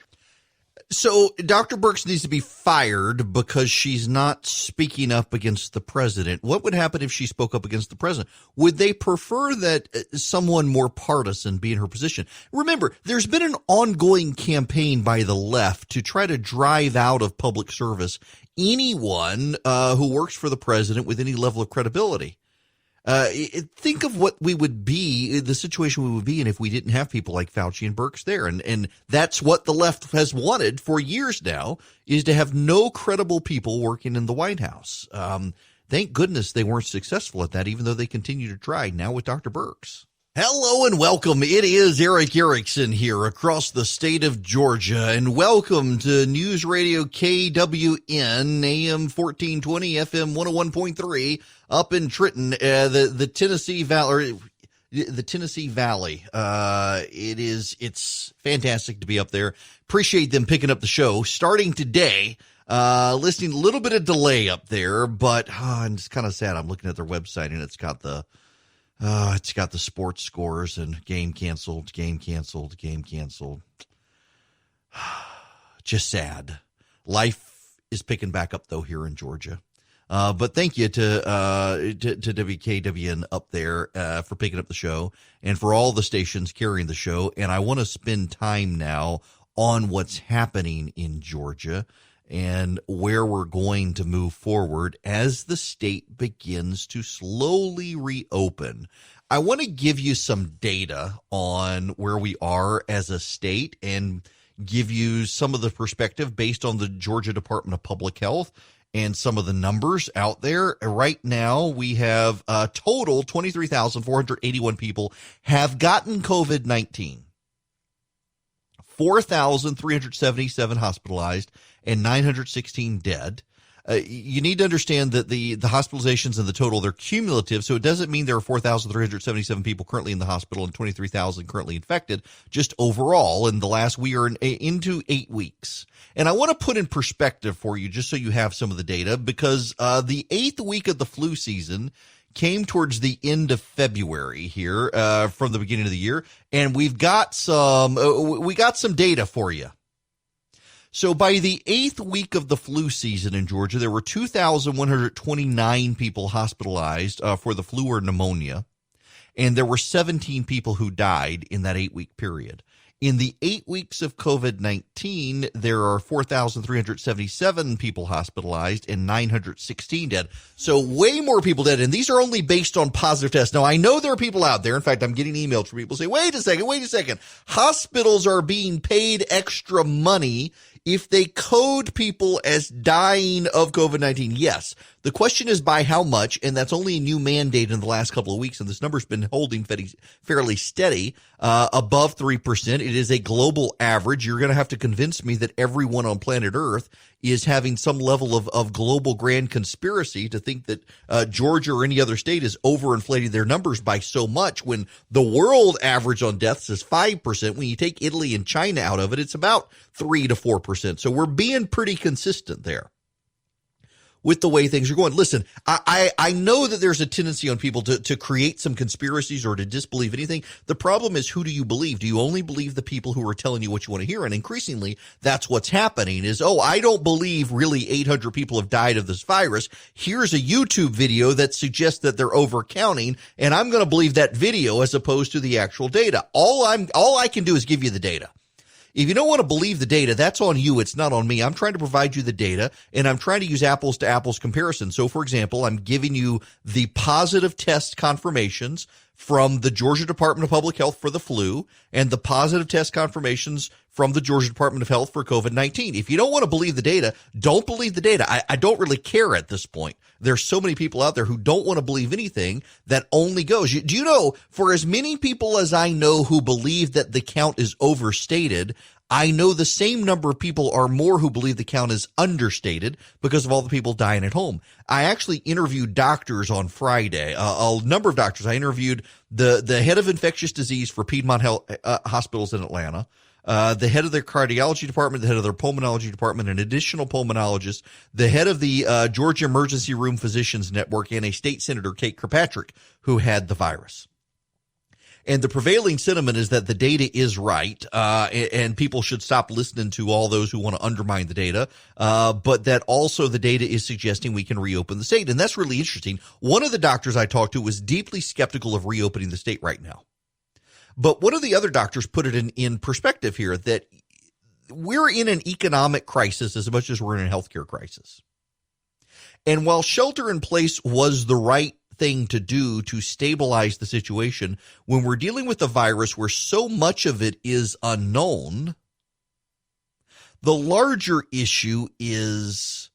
So Dr. Birx needs to be fired because she's not speaking up against the president. What would happen if she spoke up against the president? Would they prefer that someone more partisan be in her position? Remember, there's been an ongoing campaign by the left to try to drive out of public service anyone who works for the president with any level of credibility. Think of what we would be, the situation we would be in if we didn't have people like Fauci and Birx there. And that's what the left has wanted for years now, is to have no credible people working in the White House. Thank goodness they weren't successful at that, even though they continue to try now with Dr. Birx. Hello and welcome. It is Eric Erickson here across the state of Georgia, and welcome to News Radio KWN, AM 1420, FM 101.3, up in Trenton, the Tennessee Valley. The Tennessee Valley. It's fantastic to be up there. Appreciate them picking up the show starting today. Listening a little bit of delay up there, but it's kind of sad. I'm looking at their website and it's got the sports scores and game canceled. Just sad. Life is picking back up though here in Georgia. But thank you to WKWN up there for picking up the show and for all the stations carrying the show. And I want to spend time now on what's happening in Georgia and where we're going to move forward as the state begins to slowly reopen. I want to give you some data on where we are as a state and give you some of the perspective based on the Georgia Department of Public Health and some of the numbers out there. Right now, we have a total 23,481 people have gotten COVID-19, 4,377 hospitalized, and 916 dead. You need to understand that the hospitalizations and the total, they're cumulative, so it doesn't mean there are 4,377 people currently in the hospital and 23,000 currently infected, just overall. In the last, we are into 8 weeks. And I want to put in perspective for you, just so you have some of the data, because the 8th week of the flu season came towards the end of February here from the beginning of the year, and we got some data for you. So by the 8th week of the flu season in Georgia, there were 2,129 people hospitalized for the flu or pneumonia, and there were 17 people who died in that 8-week period. In the 8 weeks of COVID-19, there are 4,377 people hospitalized and 916 dead. So way more people dead. And these are only based on positive tests. Now, I know there are people out there. In fact, I'm getting emails from people saying, wait a second. Hospitals are being paid extra money if they code people as dying of COVID-19. Yes. The question is by how much, and that's only a new mandate in the last couple of weeks, and this number's been holding fairly steady, above 3%. It is a global average. You're going to have to convince me that everyone on planet Earth is having some level of global grand conspiracy to think that Georgia or any other state is overinflating their numbers by so much when the world average on deaths is 5%. When you take Italy and China out of it, it's about 3 to 4%. So we're being pretty consistent there with the way things are going. Listen, I know that there's a tendency on people to create some conspiracies or to disbelieve anything. The problem is, who do you believe? Do you only believe the people who are telling you what you want to hear? And increasingly, that's what's happening is, I don't believe really 800 people have died of this virus. Here's a YouTube video that suggests that they're overcounting, and I'm going to believe that video as opposed to the actual data. All I can do is give you the data. If you don't want to believe the data, that's on you. It's not on me. I'm trying to provide you the data, and I'm trying to use apples to apples comparison. So, for example, I'm giving you the positive test confirmations from the Georgia Department of Public Health for the flu and the positive test confirmations from the Georgia Department of Health for COVID-19. If you don't want to believe the data, don't believe the data. I don't really care at this point. There's so many people out there who don't want to believe anything that only goes. Do you know, for as many people as I know who believe that the count is overstated, I know the same number of people or more who believe the count is understated because of all the people dying at home. I actually interviewed doctors on Friday, a number of doctors. I interviewed the head of infectious disease for Piedmont Health Hospitals in Atlanta, the head of their cardiology department, the head of their pulmonology department, an additional pulmonologist, the head of the Georgia Emergency Room Physicians Network, and a state senator, Kate Kirkpatrick, who had the virus. And the prevailing sentiment is that the data is right, and people should stop listening to all those who want to undermine the data, but that also the data is suggesting we can reopen the state. And that's really interesting. One of the doctors I talked to was deeply skeptical of reopening the state right now. But one of the other doctors put it in perspective here that we're in an economic crisis as much as we're in a healthcare crisis. And while shelter in place was the right thing to do to stabilize the situation, when we're dealing with a virus where so much of it is unknown, the larger issue is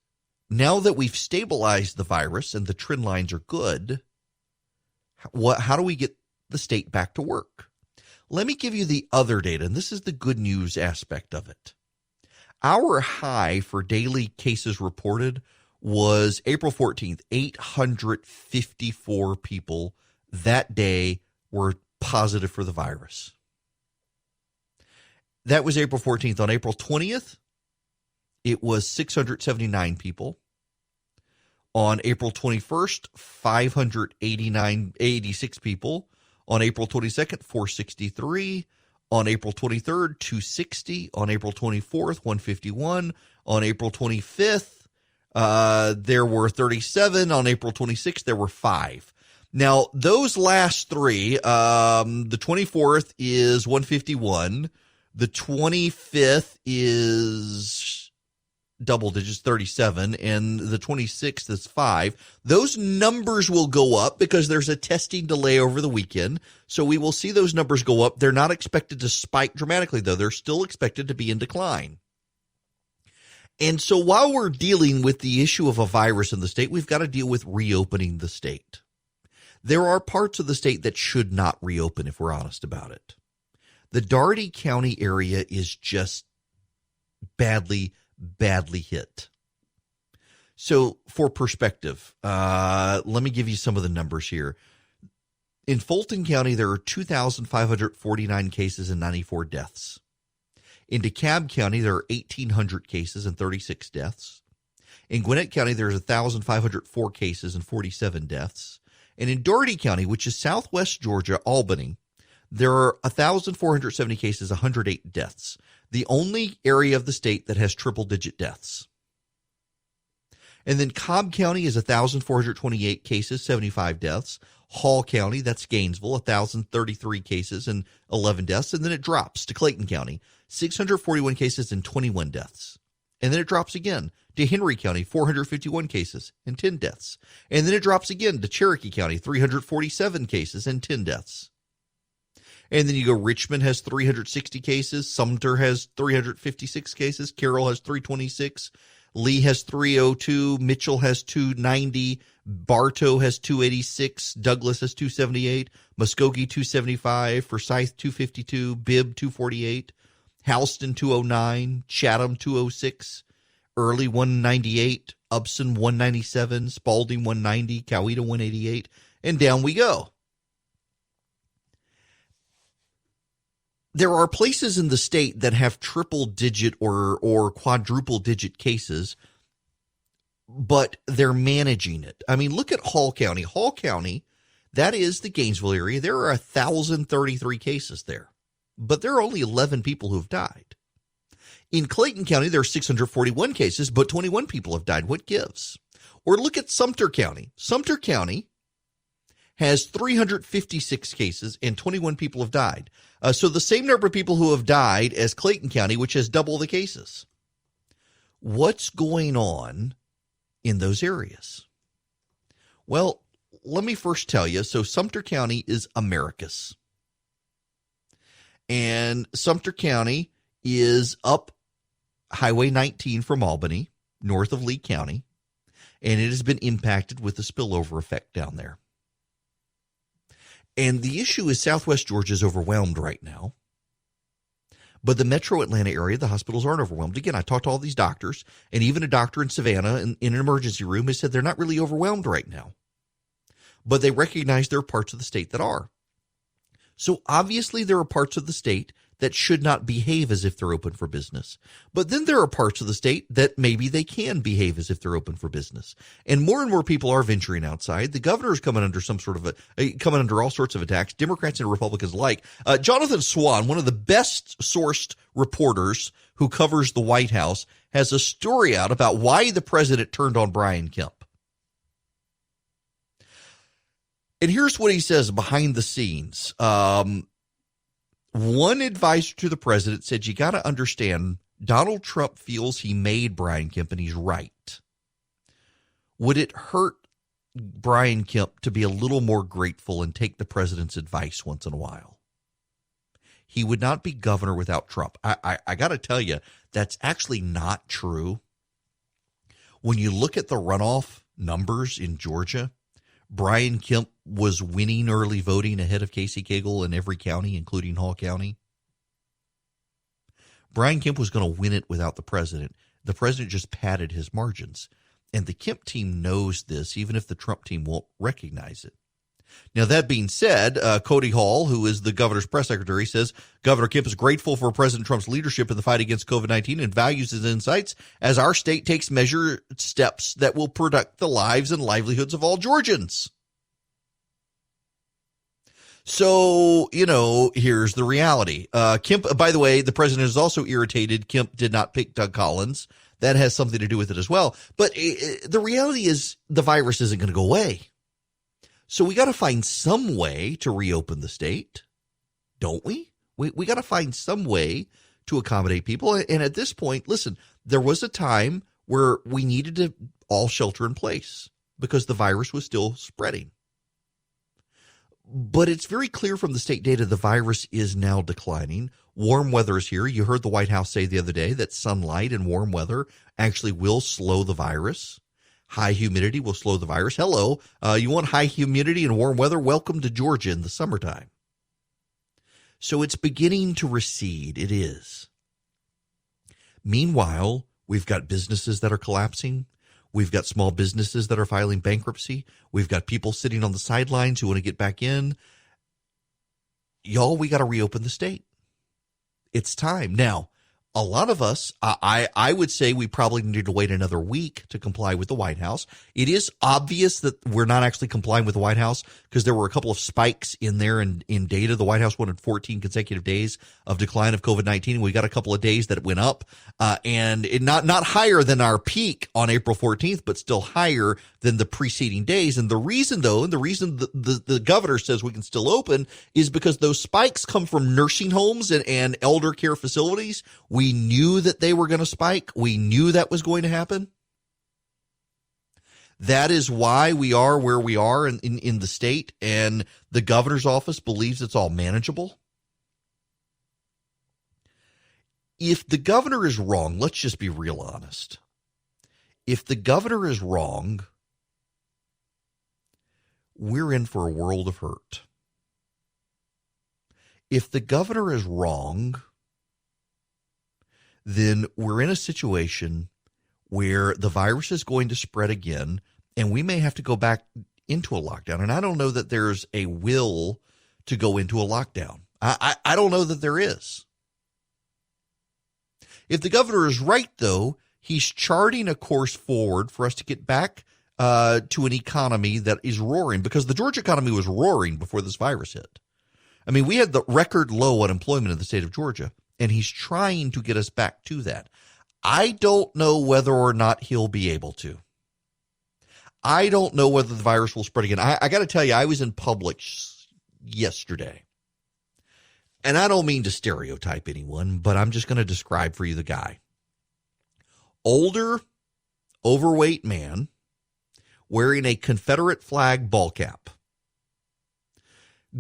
now that we've stabilized the virus and the trend lines are good, how do we get the state back to work? Let me give you the other data, and this is the good news aspect of it. Our high for daily cases reported was April 14th. 854 people that day were positive for the virus. That was April 14th. On April 20th, it was 679 people. On April 21st, 586 people. On April 22nd, 463. On April 23rd, 260. On April 24th, 151. On April 25th, there were 37. On April 26th, there were 5. Now, those last three, the 24th is 151. The 25th is double digits, 37, and the 26th is 5. Those numbers will go up because there's a testing delay over the weekend. So we will see those numbers go up. They're not expected to spike dramatically, though. They're still expected to be in decline. And so while we're dealing with the issue of a virus in the state, we've got to deal with reopening the state. There are parts of the state that should not reopen, if we're honest about it. The Dougherty County area is just badly hit. So for perspective, let me give you some of the numbers here. In Fulton County, there are 2,549 cases and 94 deaths. In DeKalb County, there are 1,800 cases and 36 deaths. In Gwinnett County, there's 1,504 cases and 47 deaths. And in Dougherty County, which is southwest Georgia, Albany, there are 1,470 cases, 108 deaths. The only area of the state that has triple-digit deaths. And then Cobb County is 1,428 cases, 75 deaths. Hall County, that's Gainesville, 1,033 cases and 11 deaths. And then it drops to Clayton County, 641 cases and 21 deaths. And then it drops again to Henry County, 451 cases and 10 deaths. And then it drops again to Cherokee County, 347 cases and 10 deaths. And then you go, Richmond has 360 cases. Sumter has 356 cases. Carroll has 326. Lee has 302. Mitchell has 290. Bartow has 286. Douglas has 278. Muskogee 275. Forsyth 252. Bibb 248. Houston 209. Chatham 206. Early 198. Upson 197. Spalding 190. Coweta 188. And down we go. There are places in the state that have triple-digit or quadruple-digit cases, but they're managing it. I mean, look at Hall County. Hall County, that is the Gainesville area. There are 1,033 cases there, but there are only 11 people who have died. In Clayton County, there are 641 cases, but 21 people have died. What gives? Or look at Sumter County. Sumter County has 356 cases and 21 people have died. So the same number of people who have died as Clayton County, which has double the cases. What's going on in those areas? Well, let me first tell you. So Sumter County is Americus. And Sumter County is up Highway 19 from Albany, north of Lee County. And it has been impacted with the spillover effect down there. And the issue is Southwest Georgia is overwhelmed right now. But the metro Atlanta area, the hospitals aren't overwhelmed. Again, I talked to all these doctors, and even a doctor in Savannah in an emergency room has said they're not really overwhelmed right now. But they recognize there are parts of the state that are. So obviously there are parts of the state that should not behave as if they're open for business. But then there are parts of the state that maybe they can behave as if they're open for business. And more people are venturing outside. The governor is coming under coming under all sorts of attacks, Democrats and Republicans alike. Jonathan Swan, one of the best sourced reporters who covers the White House, has a story out about why the president turned on Brian Kemp. And here's what he says behind the scenes. One advisor to the president said, you got to understand, Donald Trump feels he made Brian Kemp, and he's right. Would it hurt Brian Kemp to be a little more grateful and take the president's advice once in a while? He would not be governor without Trump. I got to tell you, that's actually not true. When you look at the runoff numbers in Georgia, Brian Kemp was winning early voting ahead of Casey Cagle in every county, including Hall County. Brian Kemp was going to win it without the president. The president just padded his margins. And the Kemp team knows this, even if the Trump team won't recognize it. Now, that being said, Cody Hall, who is the governor's press secretary, says Governor Kemp is grateful for President Trump's leadership in the fight against COVID-19 and values his insights as our state takes measured steps that will protect the lives and livelihoods of all Georgians. So, here's the reality. Kemp, by the way, the president is also irritated Kemp did not pick Doug Collins. That has something to do with it as well. But the reality is the virus isn't going to go away. So we got to find some way to reopen the state, don't we? We got to find some way to accommodate people. And at this point, listen, there was a time where we needed to all shelter in place because the virus was still spreading. But it's very clear from the state data the virus is now declining. Warm weather is here. You heard the White House say the other day that sunlight and warm weather actually will slow the virus. High humidity will slow the virus. Hello, you want high humidity and warm weather? Welcome to Georgia in the summertime. So it's beginning to recede. It is. Meanwhile, we've got businesses that are collapsing. We've got small businesses that are filing bankruptcy. We've got people sitting on the sidelines who want to get back in. Y'all, we got to reopen the state. It's time. Now, a lot of us, I would say we probably need to wait another week to comply with the White House. It is obvious that we're not actually complying with the White House because there were a couple of spikes in there in data. The White House wanted 14 consecutive days of decline of COVID-19. We got a couple of days that it went up, and it not higher than our peak on April 14th, but still higher than the preceding days. And the reason, though, and the reason the governor says we can still open is because those spikes come from nursing homes and elder care facilities. We knew that they were going to spike. We knew that was going to happen. That is why we are where we are in the state, and the governor's office believes it's all manageable. If the governor is wrong, let's just be real honest. If the governor is wrong, we're in for a world of hurt. If the governor is wrong, then we're in a situation where the virus is going to spread again, and we may have to go back into a lockdown. And I don't know that there's a will to go into a lockdown. I don't know that there is. If the governor is right, though, he's charting a course forward for us to get back to an economy that is roaring, because the Georgia economy was roaring before this virus hit. I mean, we had the record low unemployment in the state of Georgia, and he's trying to get us back to that. I don't know whether or not he'll be able to. I don't know whether the virus will spread again. I got to tell you, I was in Publix yesterday. And I don't mean to stereotype anyone, but I'm just going to describe for you the guy. Older, overweight man wearing a Confederate flag ball cap,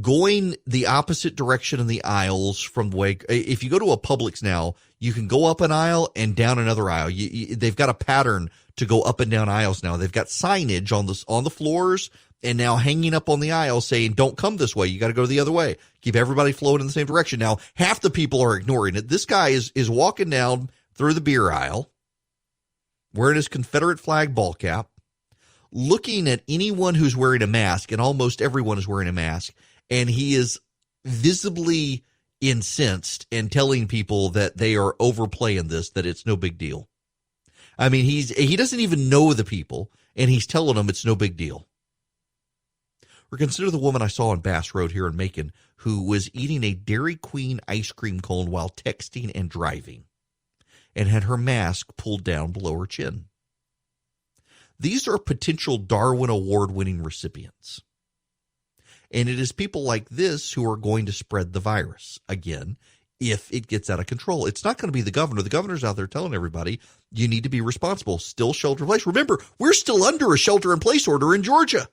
going the opposite direction in the aisles from the way, if you go to a Publix now, you can go up an aisle and down another aisle. They've got a pattern to go up and down aisles now. They've got signage on the floors and now hanging up on the aisle saying, don't come this way. You got to go the other way. Keep everybody flowing in the same direction. Now, half the people are ignoring it. This guy is walking down through the beer aisle, wearing his Confederate flag ball cap, looking at anyone who's wearing a mask, and almost everyone is wearing a mask, and he is visibly incensed and telling people that they are overplaying this, that it's no big deal. I mean, he doesn't even know the people, and he's telling them it's no big deal. Or consider the woman I saw on Bass Road here in Macon who was eating a Dairy Queen ice cream cone while texting and driving and had her mask pulled down below her chin. These are potential Darwin Award-winning recipients. And it is people like this who are going to spread the virus again if it gets out of control. It's not going to be the governor. The governor's out there telling everybody you need to be responsible. Still shelter in place. Remember, we're still under a shelter-in-place order in Georgia.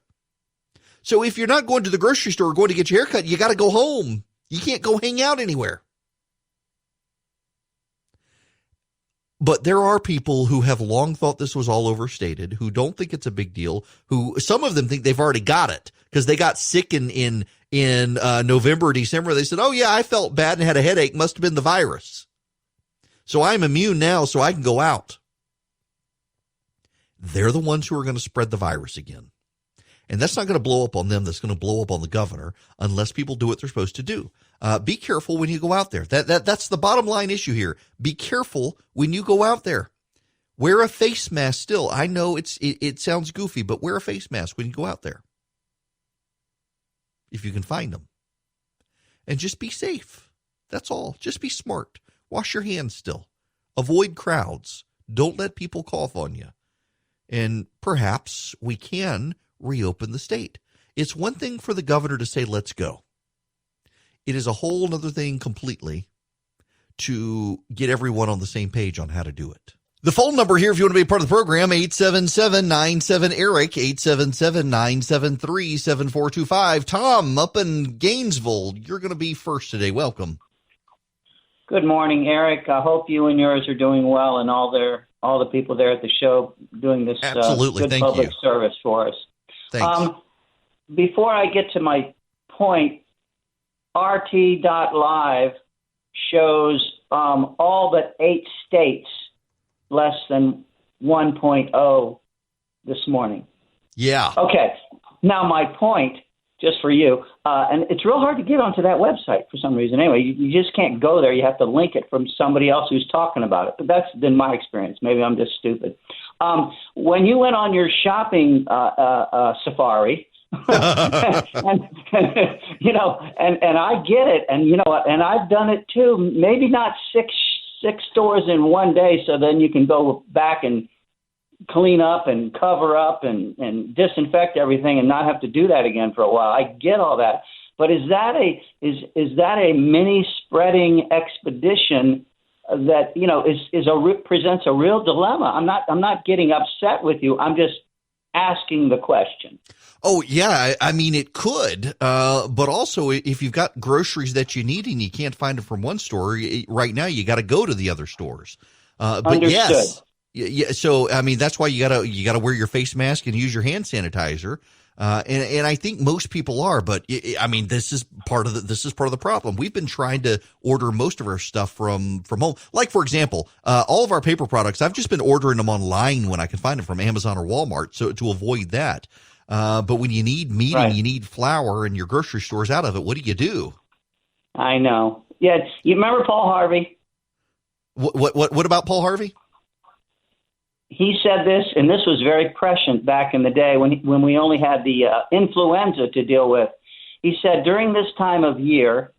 So if you're not going to the grocery store or going to get your hair cut, you got to go home. You can't go hang out anywhere. But there are people who have long thought this was all overstated, who don't think it's a big deal, who some of them think they've already got it because they got sick in November or December. They said, oh, yeah, I felt bad and had a headache. Must have been the virus. So I'm immune now, so I can go out. They're the ones who are going to spread the virus again. And that's not going to blow up on them. That's going to blow up on the governor unless people do what they're supposed to do. Be careful when you go out there. That's the bottom line issue here. Be careful when you go out there. Wear a face mask still. I know it sounds goofy, but wear a face mask when you go out there. If you can find them. And just be safe. That's all. Just be smart. Wash your hands still. Avoid crowds. Don't let people cough on you. And perhaps we can reopen the state. It's one thing for the governor to say, let's go. It is a whole other thing completely to get everyone on the same page on how to do it. The phone number here, if you want to be a part of the program, 877-97-ERIC, 877-973-7425. Tom, up in Gainesville, you're going to be first today. Welcome. Good morning, Eric. I hope you and yours are doing well, and all the people there at the show doing this Absolutely. Good Thank public you. service for us. Thanks. Before I get to my point, RT.live shows all but 8 states less than 1.0 this morning. Yeah. Okay. Now my point, just for you. And it's real hard to get onto that website for some reason. Anyway, you just can't go there. You have to link it from somebody else who's talking about it. But that's been my experience. Maybe I'm just stupid. When you went on your shopping safari, and I get it, and I've done it too. Maybe not six stores in one day, so then you can go back and clean up and cover up and disinfect everything and not have to do that again for a while. I get all that, but is that a mini spreading expedition that presents a real dilemma? I'm not getting upset with you. I'm just asking the question. Oh, yeah. I mean, it could. But also, if you've got groceries that you need and you can't find them from one store, right now you got to go to the other stores. But Understood. Yes. Yeah. So, I mean, that's why you gotta wear your face mask and use your hand sanitizer. And I think most people are, but I mean, this is part of the problem. We've been trying to order most of our stuff from home. Like, for example, all of our paper products, I've just been ordering them online when I can find them from Amazon or Walmart. So to avoid that. But when you need meat and you need flour and your grocery store's out of it, what do? I know. Yeah. You remember Paul Harvey? What about Paul Harvey? He said this, and this was very prescient back in the day when we only had the influenza to deal with. He said, during this time of year,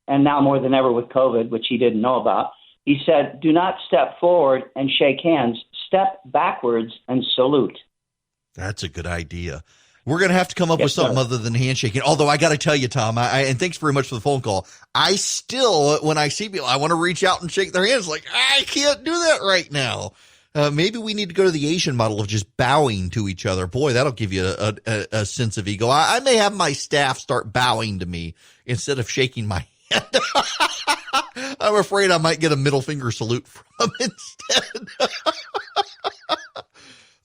and now more than ever with COVID, which he didn't know about, he said, do not step forward and shake hands. Step backwards and salute. That's a good idea. We're going to have to come up with something other than handshaking. Although I got to tell you, Tom, and thanks very much for the phone call. I still, when I see people, I want to reach out and shake their hands. Like, I can't do that right now. Maybe we need to go to the Asian model of just bowing to each other. Boy, that'll give you a sense of ego. I may have my staff start bowing to me instead of shaking my hand. I'm afraid I might get a middle finger salute from them instead.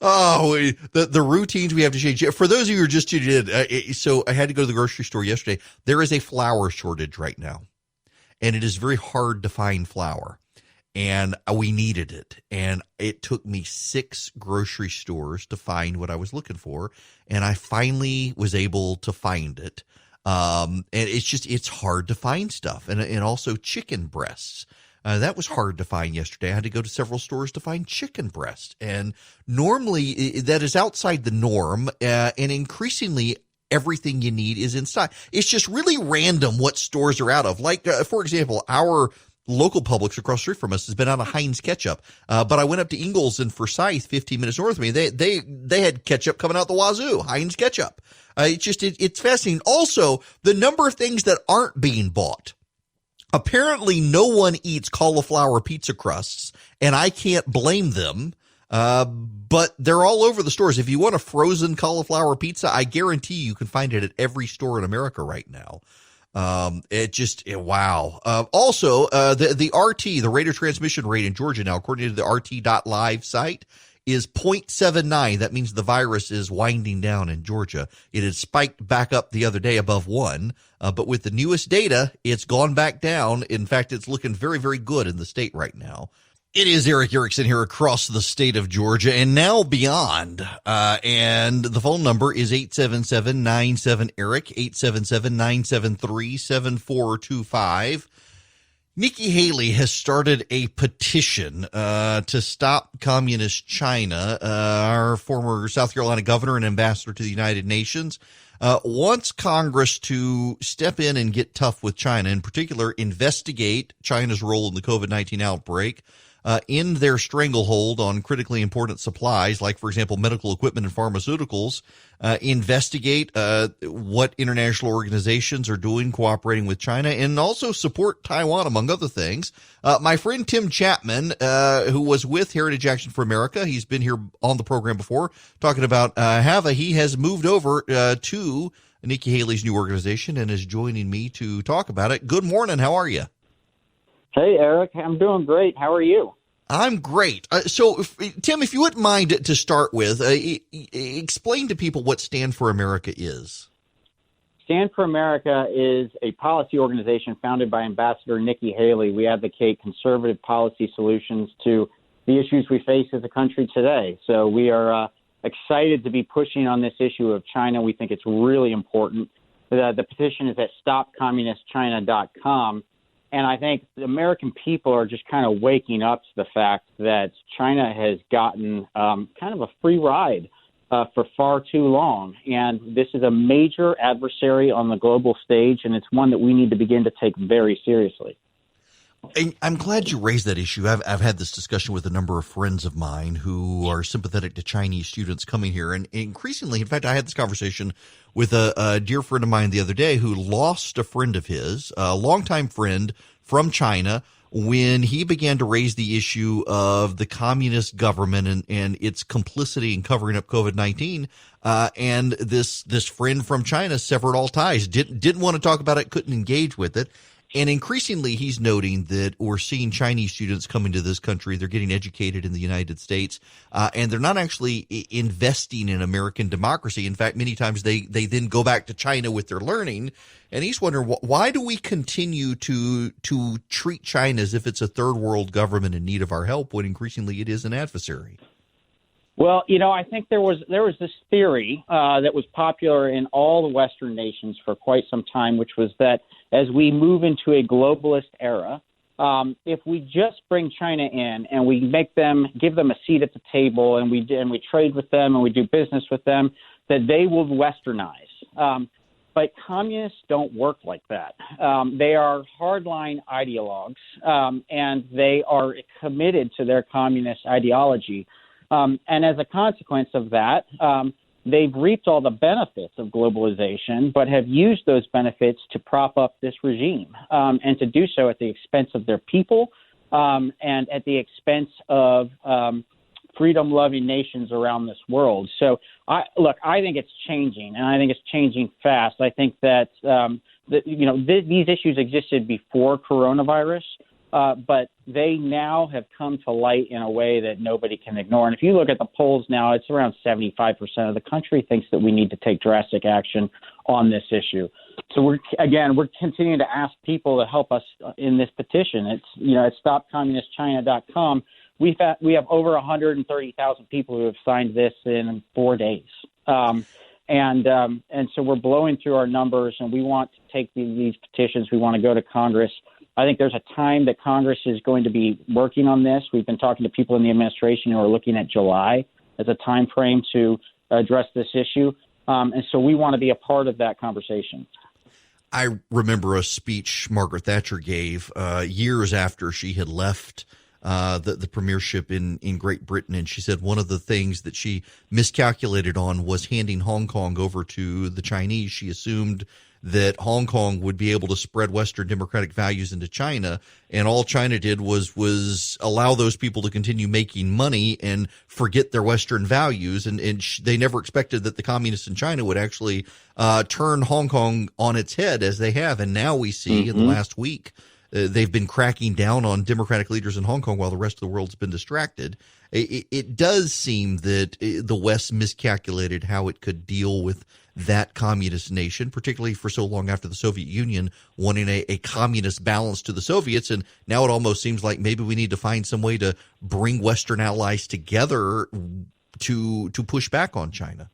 Oh, the routines we have to change. For those of you who are just tuned in, so I had to go to the grocery store yesterday. There is a flour shortage right now, and it is very hard to find flour. And we needed it. And it took me 6 grocery stores to find what I was looking for. And I finally was able to find it. And it's hard to find stuff. And also chicken breasts. That was hard to find yesterday. I had to go to several stores to find chicken breasts. And normally that is outside the norm. And increasingly, everything you need is in stock. It's just really random what stores are out of. Like, for example, our local Publix across the street from us has been out of Heinz ketchup. But I went up to Ingalls and Forsyth, 15 minutes north of me. They had ketchup coming out the wazoo, Heinz ketchup. It's fascinating. Also, the number of things that aren't being bought. Apparently, no one eats cauliflower pizza crusts, and I can't blame them. But they're all over the stores. If you want a frozen cauliflower pizza, I guarantee you can find it at every store in America right now. Wow. Also, the RT, the rate of transmission rate in Georgia now, according to the RT.live site, is 0.79. That means the virus is winding down in Georgia. It had spiked back up the other day above 1, but with the newest data, it's gone back down. In fact, it's looking very, very good in the state right now. It is Eric Erickson here across the state of Georgia and now beyond. And the phone number is 877-97-ERIC, 877-973-7425. Nikki Haley has started a petition to stop communist China. Our former South Carolina governor and ambassador to the United Nations wants Congress to step in and get tough with China, in particular, investigate China's role in the COVID-19 outbreak, in their stranglehold on critically important supplies, like, for example, medical equipment and pharmaceuticals, investigate what international organizations are doing cooperating with China, and also support Taiwan, among other things. My friend Tim Chapman, who was with Heritage Action for America, he's been here on the program before, talking about HAVA. He has moved over to Nikki Haley's new organization and is joining me to talk about it. Good morning. How are you? Hey, Eric. I'm doing great. How are you? I'm great. So, Tim, if you wouldn't mind to start with, explain to people what Stand for America is. Stand for America is a policy organization founded by Ambassador Nikki Haley. We advocate conservative policy solutions to the issues we face as a country today. So we are excited to be pushing on this issue of China. We think it's really important. The petition is at stopcommunistchina.com. And I think the American people are just kind of waking up to the fact that China has gotten kind of a free ride for far too long. And this is a major adversary on the global stage, and it's one that we need to begin to take very seriously. I'm glad you raised that issue. I've had this discussion with a number of friends of mine who are sympathetic to Chinese students coming here. And increasingly, in fact, I had this conversation with a dear friend of mine the other day who lost a friend of his, a longtime friend from China, when he began to raise the issue of the communist government and its complicity in covering up COVID-19. And this friend from China severed all ties, didn't want to talk about it, couldn't engage with it. And increasingly, he's noting that we're seeing Chinese students coming to this country. They're getting educated in the United States, and they're not actually investing in American democracy. In fact, many times they then go back to China with their learning. And he's wondering, why do we continue to treat China as if it's a third world government in need of our help when increasingly it is an adversary? Well, I think there was this theory that was popular in all the Western nations for quite some time, which was that as we move into a globalist era, if we just bring China in and we give them a seat at the table and we trade with them and we do business with them, that they will westernize. But communists don't work like that. They are hardline ideologues, and they are committed to their communist ideology. And as a consequence of that, they've reaped all the benefits of globalization, but have used those benefits to prop up this regime, and to do so at the expense of their people, and at the expense of freedom-loving nations around this world. So, I think it's changing, and I think it's changing fast. I think that these issues existed before coronavirus. But they now have come to light in a way that nobody can ignore. And if you look at the polls now, it's around 75% of the country thinks that we need to take drastic action on this issue. So we're continuing to ask people to help us in this petition. It's, at stopcommunistchina.com. We have over 130,000 people who have signed this in 4 days. And so we're blowing through our numbers, and we want to take these petitions. We want to go to Congress. I think there's a time that Congress is going to be working on this. We've been talking to people in the administration who are looking at July as a time frame to address this issue. And so we want to be a part of that conversation. I remember a speech Margaret Thatcher gave years after she had left the premiership in Great Britain. And she said one of the things that she miscalculated on was handing Hong Kong over to the Chinese. She assumed that Hong Kong would be able to spread Western democratic values into China, and all China did was allow those people to continue making money and forget their Western values, and they never expected that the communists in China would actually turn Hong Kong on its head as they have, and now we see in the last week they've been cracking down on democratic leaders in Hong Kong while the rest of the world's been distracted. It does seem that the West miscalculated how it could deal with that communist nation, particularly for so long after the Soviet Union wanting a communist balance to the Soviets. And now it almost seems like maybe we need to find some way to bring Western allies together to push back on China.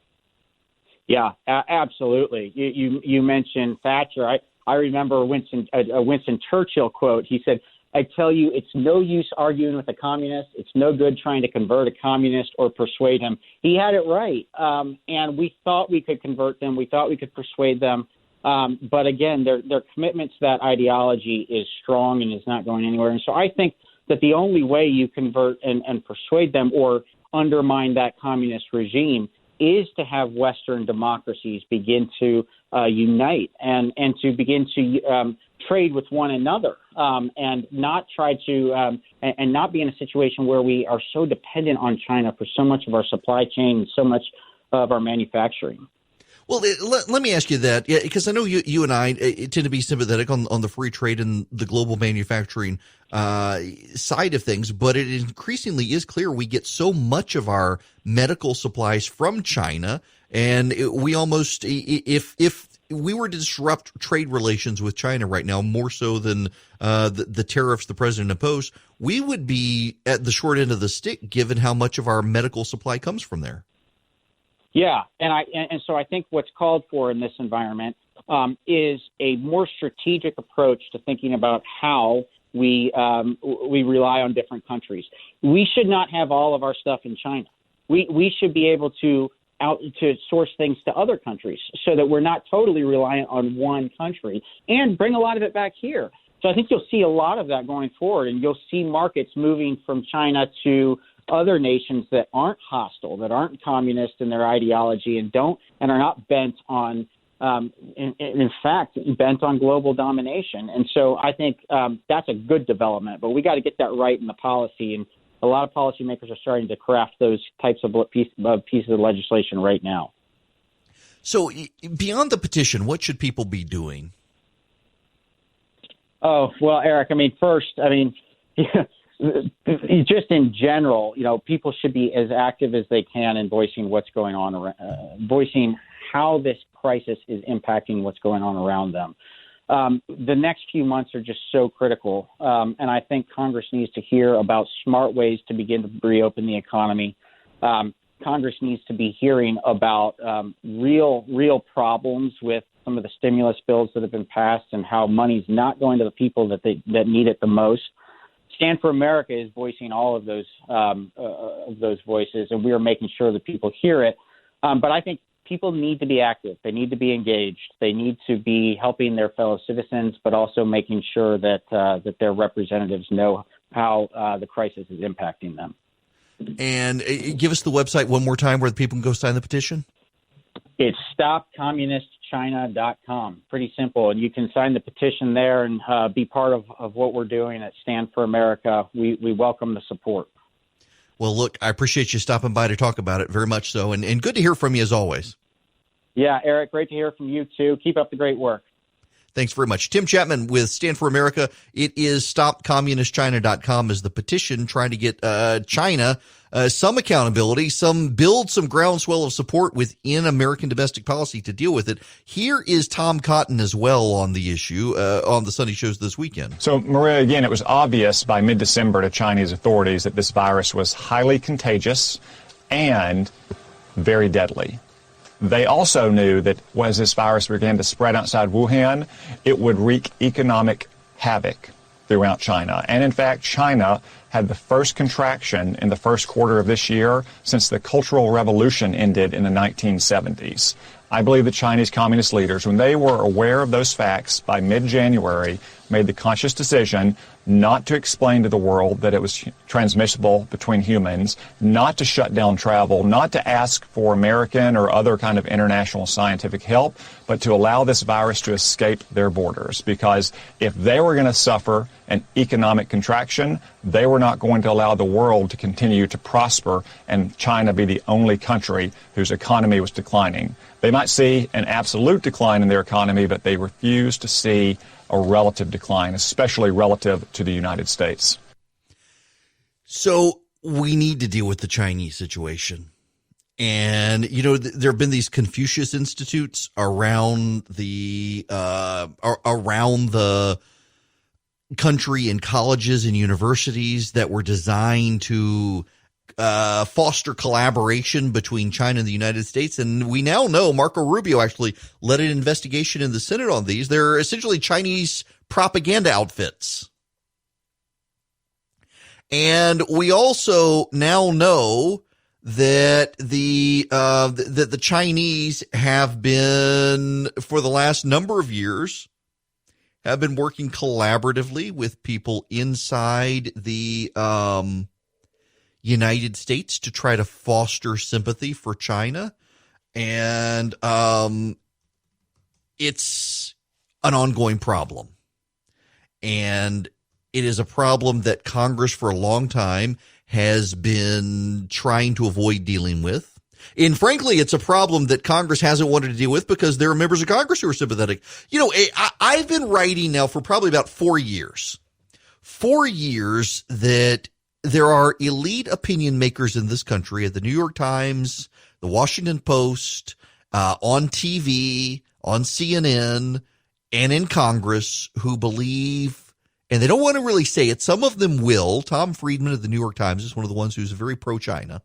Yeah, absolutely. You mentioned Thatcher. I remember a Winston Churchill quote. He said, "I tell you, it's no use arguing with a communist. It's no good trying to convert a communist or persuade him." He had it right. And we thought we could convert them. We thought we could persuade them. But again, their commitment to that ideology is strong and is not going anywhere. And so I think that the only way you convert and persuade them or undermine that communist regime is to have Western democracies begin to unite and to begin to trade with one another, and not try to and not be in a situation where we are so dependent on China for so much of our supply chain and so much of our manufacturing. Well, let me ask you that, because I know you and I tend to be sympathetic on the free trade and the global manufacturing side of things, but it increasingly is clear we get so much of our medical supplies from China, and we almost, if we were to disrupt trade relations with China right now, more so than the tariffs the president imposed, we would be at the short end of the stick given how much of our medical supply comes from there. Yeah, and so I think what's called for in this environment is a more strategic approach to thinking about how we rely on different countries. We should not have all of our stuff in China. We should be able to source things to other countries so that we're not totally reliant on one country and bring a lot of it back here. So I think you'll see a lot of that going forward, and you'll see markets moving from China to other nations that aren't hostile, that aren't communist in their ideology and are not bent on, in fact, bent on global domination. And so I think that's a good development, but we got to get that right in the policy. And a lot of policymakers are starting to craft those types of pieces of legislation right now. So beyond the petition, what should people be doing? Oh, well, Eric, first, just in general, people should be as active as they can in voicing what's going on, voicing how this crisis is impacting what's going on around them. The next few months are just so critical, and I think Congress needs to hear about smart ways to begin to reopen the economy. Congress needs to be hearing about real problems with some of the stimulus bills that have been passed and how money's not going to the people that need it the most. Stand for America is voicing all of those voices, and we are making sure that people hear it. But I think people need to be active. They need to be engaged. They need to be helping their fellow citizens, but also making sure that their representatives know how the crisis is impacting them. And give us the website one more time where the people can go sign the petition. It's stopcommunistchina.com. Pretty simple. And you can sign the petition there and be part of what we're doing at Stand for America. We welcome the support. Well, look, I appreciate you stopping by to talk about it very much so. And good to hear from you as always. Yeah, Eric, great to hear from you too. Keep up the great work. Thanks very much. Tim Chapman with Stand for America. It is stopcommunistchina.com is the petition trying to get China some accountability, build some groundswell of support within American domestic policy to deal with it. Here is Tom Cotton as well on the issue on the Sunday shows this weekend. So, Maria, again, it was obvious by mid-December to Chinese authorities that this virus was highly contagious and very deadly. They also knew that as this virus began to spread outside Wuhan, it would wreak economic havoc throughout China. And in fact, China had the first contraction in the first quarter of this year since the Cultural Revolution ended in the 1970s. I believe the Chinese communist leaders, when they were aware of those facts by mid-January, made the conscious decision not to explain to the world that it was transmissible between humans, not to shut down travel, not to ask for American or other kind of international scientific help, but to allow this virus to escape their borders. Because if they were going to suffer an economic contraction, they were not going to allow the world to continue to prosper and China be the only country whose economy was declining. They might see an absolute decline in their economy, but they refuse to see a relative decline, especially relative to the United States. So we need to deal with the Chinese situation. And, there have been these Confucius Institutes around the country and colleges and universities that were designed to foster collaboration between China and the United States. And we now know Marco Rubio actually led an investigation in the Senate on these. They're essentially Chinese propaganda outfits. And we also now know that the Chinese have been, for the last number of years, have been working collaboratively with people inside the United States to try to foster sympathy for China. And it's an ongoing problem. And it is a problem that Congress for a long time has been trying to avoid dealing with. And frankly, it's a problem that Congress hasn't wanted to deal with because there are members of Congress who are sympathetic. I've been writing now for probably about 4 years. 4 years that there are elite opinion makers in this country at the New York Times, the Washington Post, on TV, on CNN, and in Congress who believe, and they don't want to really say it, some of them will. Tom Friedman of the New York Times is one of the ones who's very pro-China.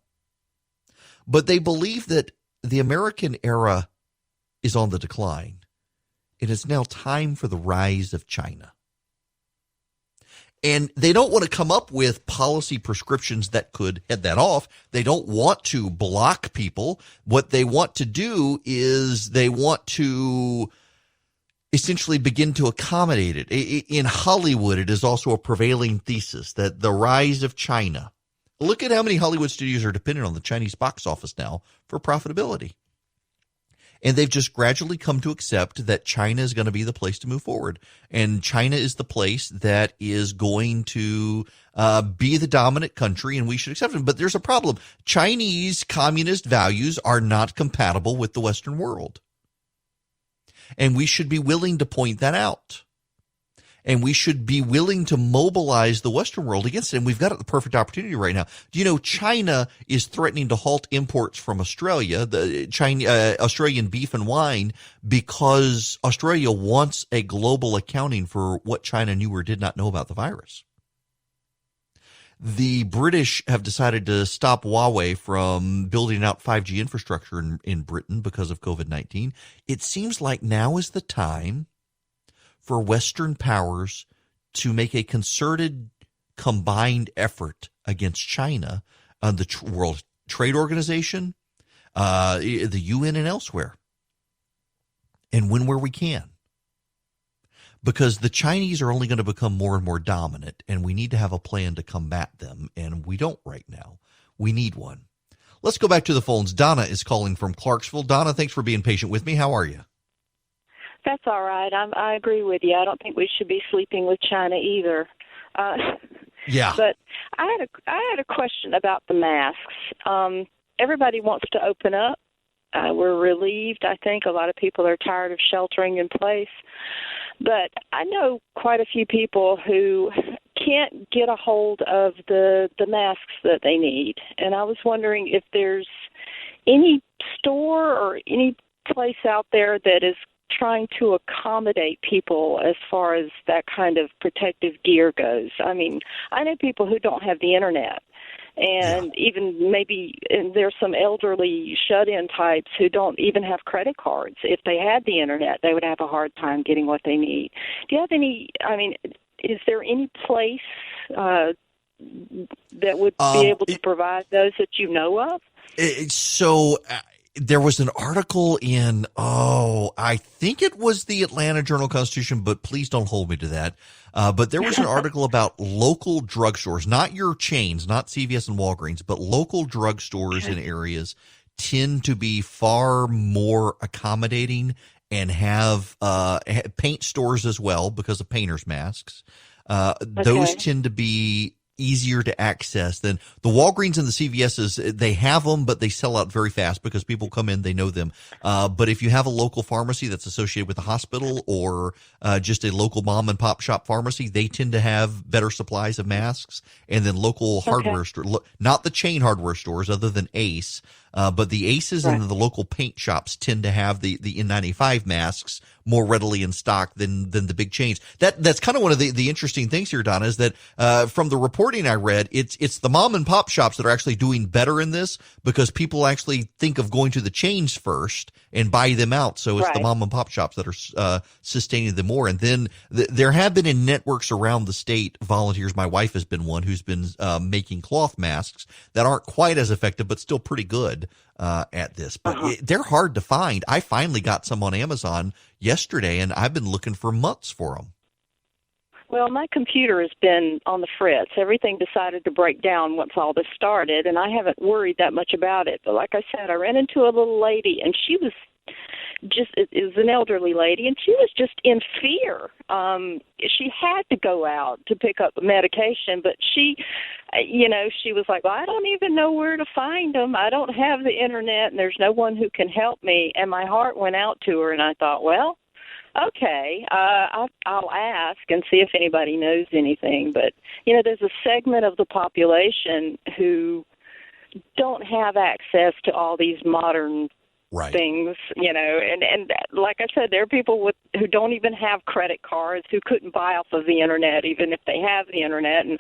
But they believe that the American era is on the decline It is now time for the rise of China. And they don't want to come up with policy prescriptions that could head that off. They don't want to block people. What they want to do is they want to essentially begin to accommodate it. In Hollywood, it is also a prevailing thesis that the rise of China. Look at how many Hollywood studios are dependent on the Chinese box office now for profitability. And they've just gradually come to accept that China is going to be the place to move forward. And China is the place that is going to be the dominant country, and we should accept it. But there's a problem. Chinese communist values are not compatible with the Western world. And we should be willing to point that out. And we should be willing to mobilize the Western world against it. And we've got the perfect opportunity right now. Do you know China is threatening to halt imports from Australia, Australian beef and wine, because Australia wants a global accounting for what China knew or did not know about the virus. The British have decided to stop Huawei from building out 5G infrastructure in Britain because of COVID-19. It seems like now is the time for Western powers to make a concerted, combined effort against China on the World Trade Organization, the UN, and elsewhere, and win where we can. Because the Chinese are only going to become more and more dominant, and we need to have a plan to combat them, and we don't right now. We need one. Let's go back to the phones. Donna is calling from Clarksville. Donna, thanks for being patient with me. How are you? That's all right. I agree with you. I don't think we should be sleeping with China either. Yeah. But I had a question about the masks. Everybody wants to open up. We're relieved. I think a lot of people are tired of sheltering in place. But I know quite a few people who can't get a hold of the masks that they need. And I was wondering if there's any store or any place out there that is trying to accommodate people as far as that kind of protective gear goes. I mean, I know people who don't have the internet, and even maybe there's some elderly shut-in types who don't even have credit cards. If they had the internet, they would have a hard time getting what they need. Do you have any, is there any place that would be able to provide those that you know of? There was an article in, I think it was the Atlanta Journal-Constitution, but please don't hold me to that. But there was an article about local drugstores, not your chains, not CVS and Walgreens, but local drugstores in areas tend to be far more accommodating and have paint stores as well because of painters' masks. Those tend to be easier to access than the Walgreens and the CVS's. They have them, but they sell out very fast because people come in, they know them. But if you have a local pharmacy that's associated with a hospital or just a local mom and pop shop pharmacy, they tend to have better supplies of masks. And then local hardware store, not the chain hardware stores other than Ace, but the Aces and the local paint shops tend to have the N95 masks more readily in stock than the big chains. That's kind of one of the interesting things here, Donna, is that from the reporting I read, it's the mom and pop shops that are actually doing better in this because people actually think of going to the chains first and buy them out. So it's the mom and pop shops that are sustaining them more. And then there have been in networks around the state volunteers. My wife has been one who's been making cloth masks that aren't quite as effective, but still pretty good at this. But they're hard to find. I finally got some on Amazon yesterday, and I've been looking for months for them. Well, my computer has been on the fritz. Everything decided to break down once all this started, and I haven't worried that much about it. But like I said, I ran into a little lady, and she was is an elderly lady, and she was just in fear. She had to go out to pick up medication, but she was like, well, I don't even know where to find them. I don't have the internet, and there's no one who can help me. And my heart went out to her, and I thought, well, okay, I'll ask and see if anybody knows anything. But, there's a segment of the population who don't have access to all these modern things, and like I said, there are people who don't even have credit cards, who couldn't buy off of the internet, even if they have the internet. And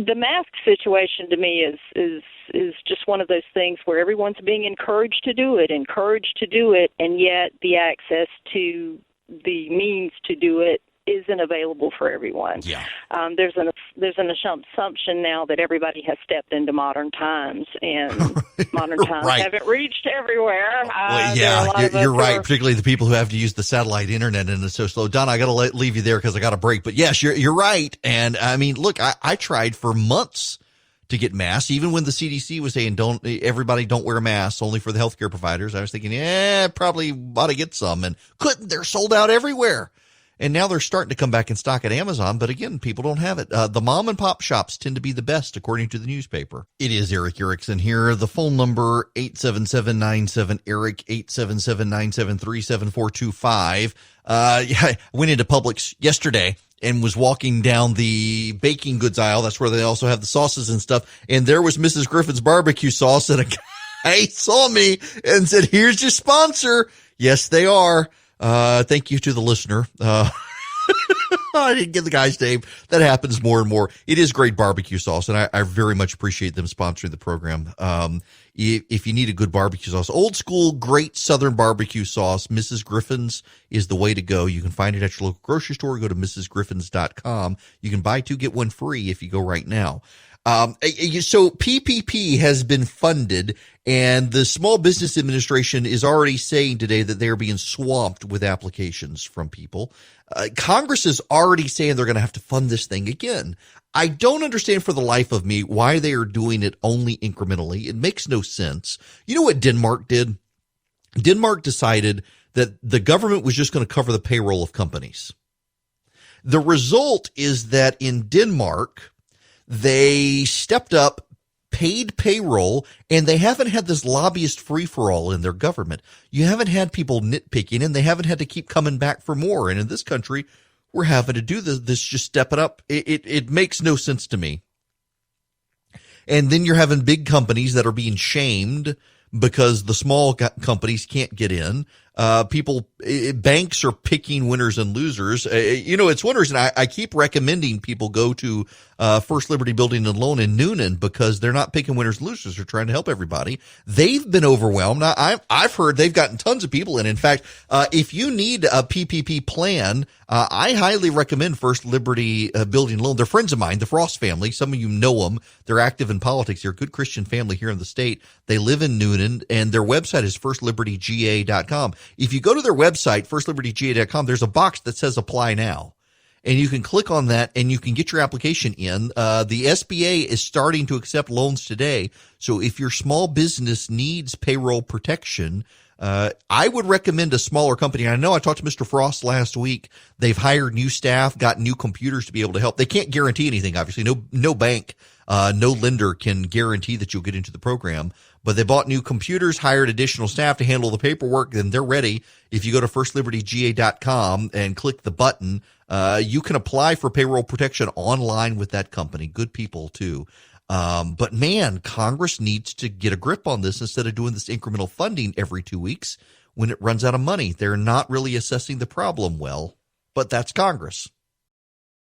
the mask situation to me is just one of those things where everyone's being encouraged to do it, and yet the access to the means to do it isn't available for everyone. Yeah. There's an assumption now that everybody has stepped into modern times, and modern times Right. haven't reached everywhere. Well, yeah, you're right. Particularly the people who have to use the satellite internet and it's so slow. Donna, I got to leave you there because I got a break. But yes, you're right. And I mean, look, I tried for months to get masks, even when the CDC was saying everybody don't wear masks, only for the healthcare providers. I was thinking, probably ought to get some, and couldn't. They're sold out everywhere. And now they're starting to come back in stock at Amazon. But again, people don't have it. The mom and pop shops tend to be the best, according to the newspaper. It is Eric Erickson here. The phone number, 877-97-ERIC, 877-973-7425. I went into Publix yesterday and was walking down the baking goods aisle. That's where they also have the sauces and stuff. And there was Mrs. Griffin's barbecue sauce. And a guy saw me and said, "Here's your sponsor." Yes, they are. Thank you to the listener. I didn't get the guy's name. That happens more and more. It is great barbecue sauce, and I very much appreciate them sponsoring the program. If you need a good barbecue sauce, old school, great Southern barbecue sauce, Mrs. Griffin's is the way to go. You can find it at your local grocery store. Go to mrsgriffins.com. You can buy two, get one free if you go right now. So PPP has been funded, and the Small Business Administration is already saying today that they're being swamped with applications from people. Congress is already saying they're going to have to fund this thing again. I don't understand for the life of me why they are doing it only incrementally. It makes no sense. You know what Denmark did? Denmark decided that the government was just going to cover the payroll of companies. The result is that in Denmark, they stepped up, paid payroll, and they haven't had this lobbyist free-for-all in their government. You haven't had people nitpicking, and they haven't had to keep coming back for more. And in this country, we're having to do this just step it up. It makes no sense to me. And then you're having big companies that are being shamed because the small companies can't get in. Banks are picking winners and losers. It's one reason I keep recommending people go to First Liberty Building and Loan in Noonan, because they're not picking winners and losers. They're trying to help everybody. They've been overwhelmed. I've heard they've gotten tons of people in. In fact, if you need a PPP plan, I highly recommend First Liberty Building and Loan. They're friends of mine, the Frost family. Some of you know them. They're active in politics. They're a good Christian family here in the state. They live in Noonan, and their website is firstlibertyga.com. If you go to their website, firstlibertyga.com, there's a box that says apply now. And you can click on that and you can get your application in. The SBA is starting to accept loans today. So if your small business needs payroll protection, I would recommend a smaller company. I know I talked to Mr. Frost last week. They've hired new staff, got new computers to be able to help. They can't guarantee anything, obviously. No bank, no lender can guarantee that you'll get into the program. But they bought new computers, hired additional staff to handle the paperwork, and they're ready. If you go to firstlibertyga.com and click the button, you can apply for payroll protection online with that company. Good people, too. But man, Congress needs to get a grip on this instead of doing this incremental funding every 2 weeks when it runs out of money. They're not really assessing the problem well, but that's Congress.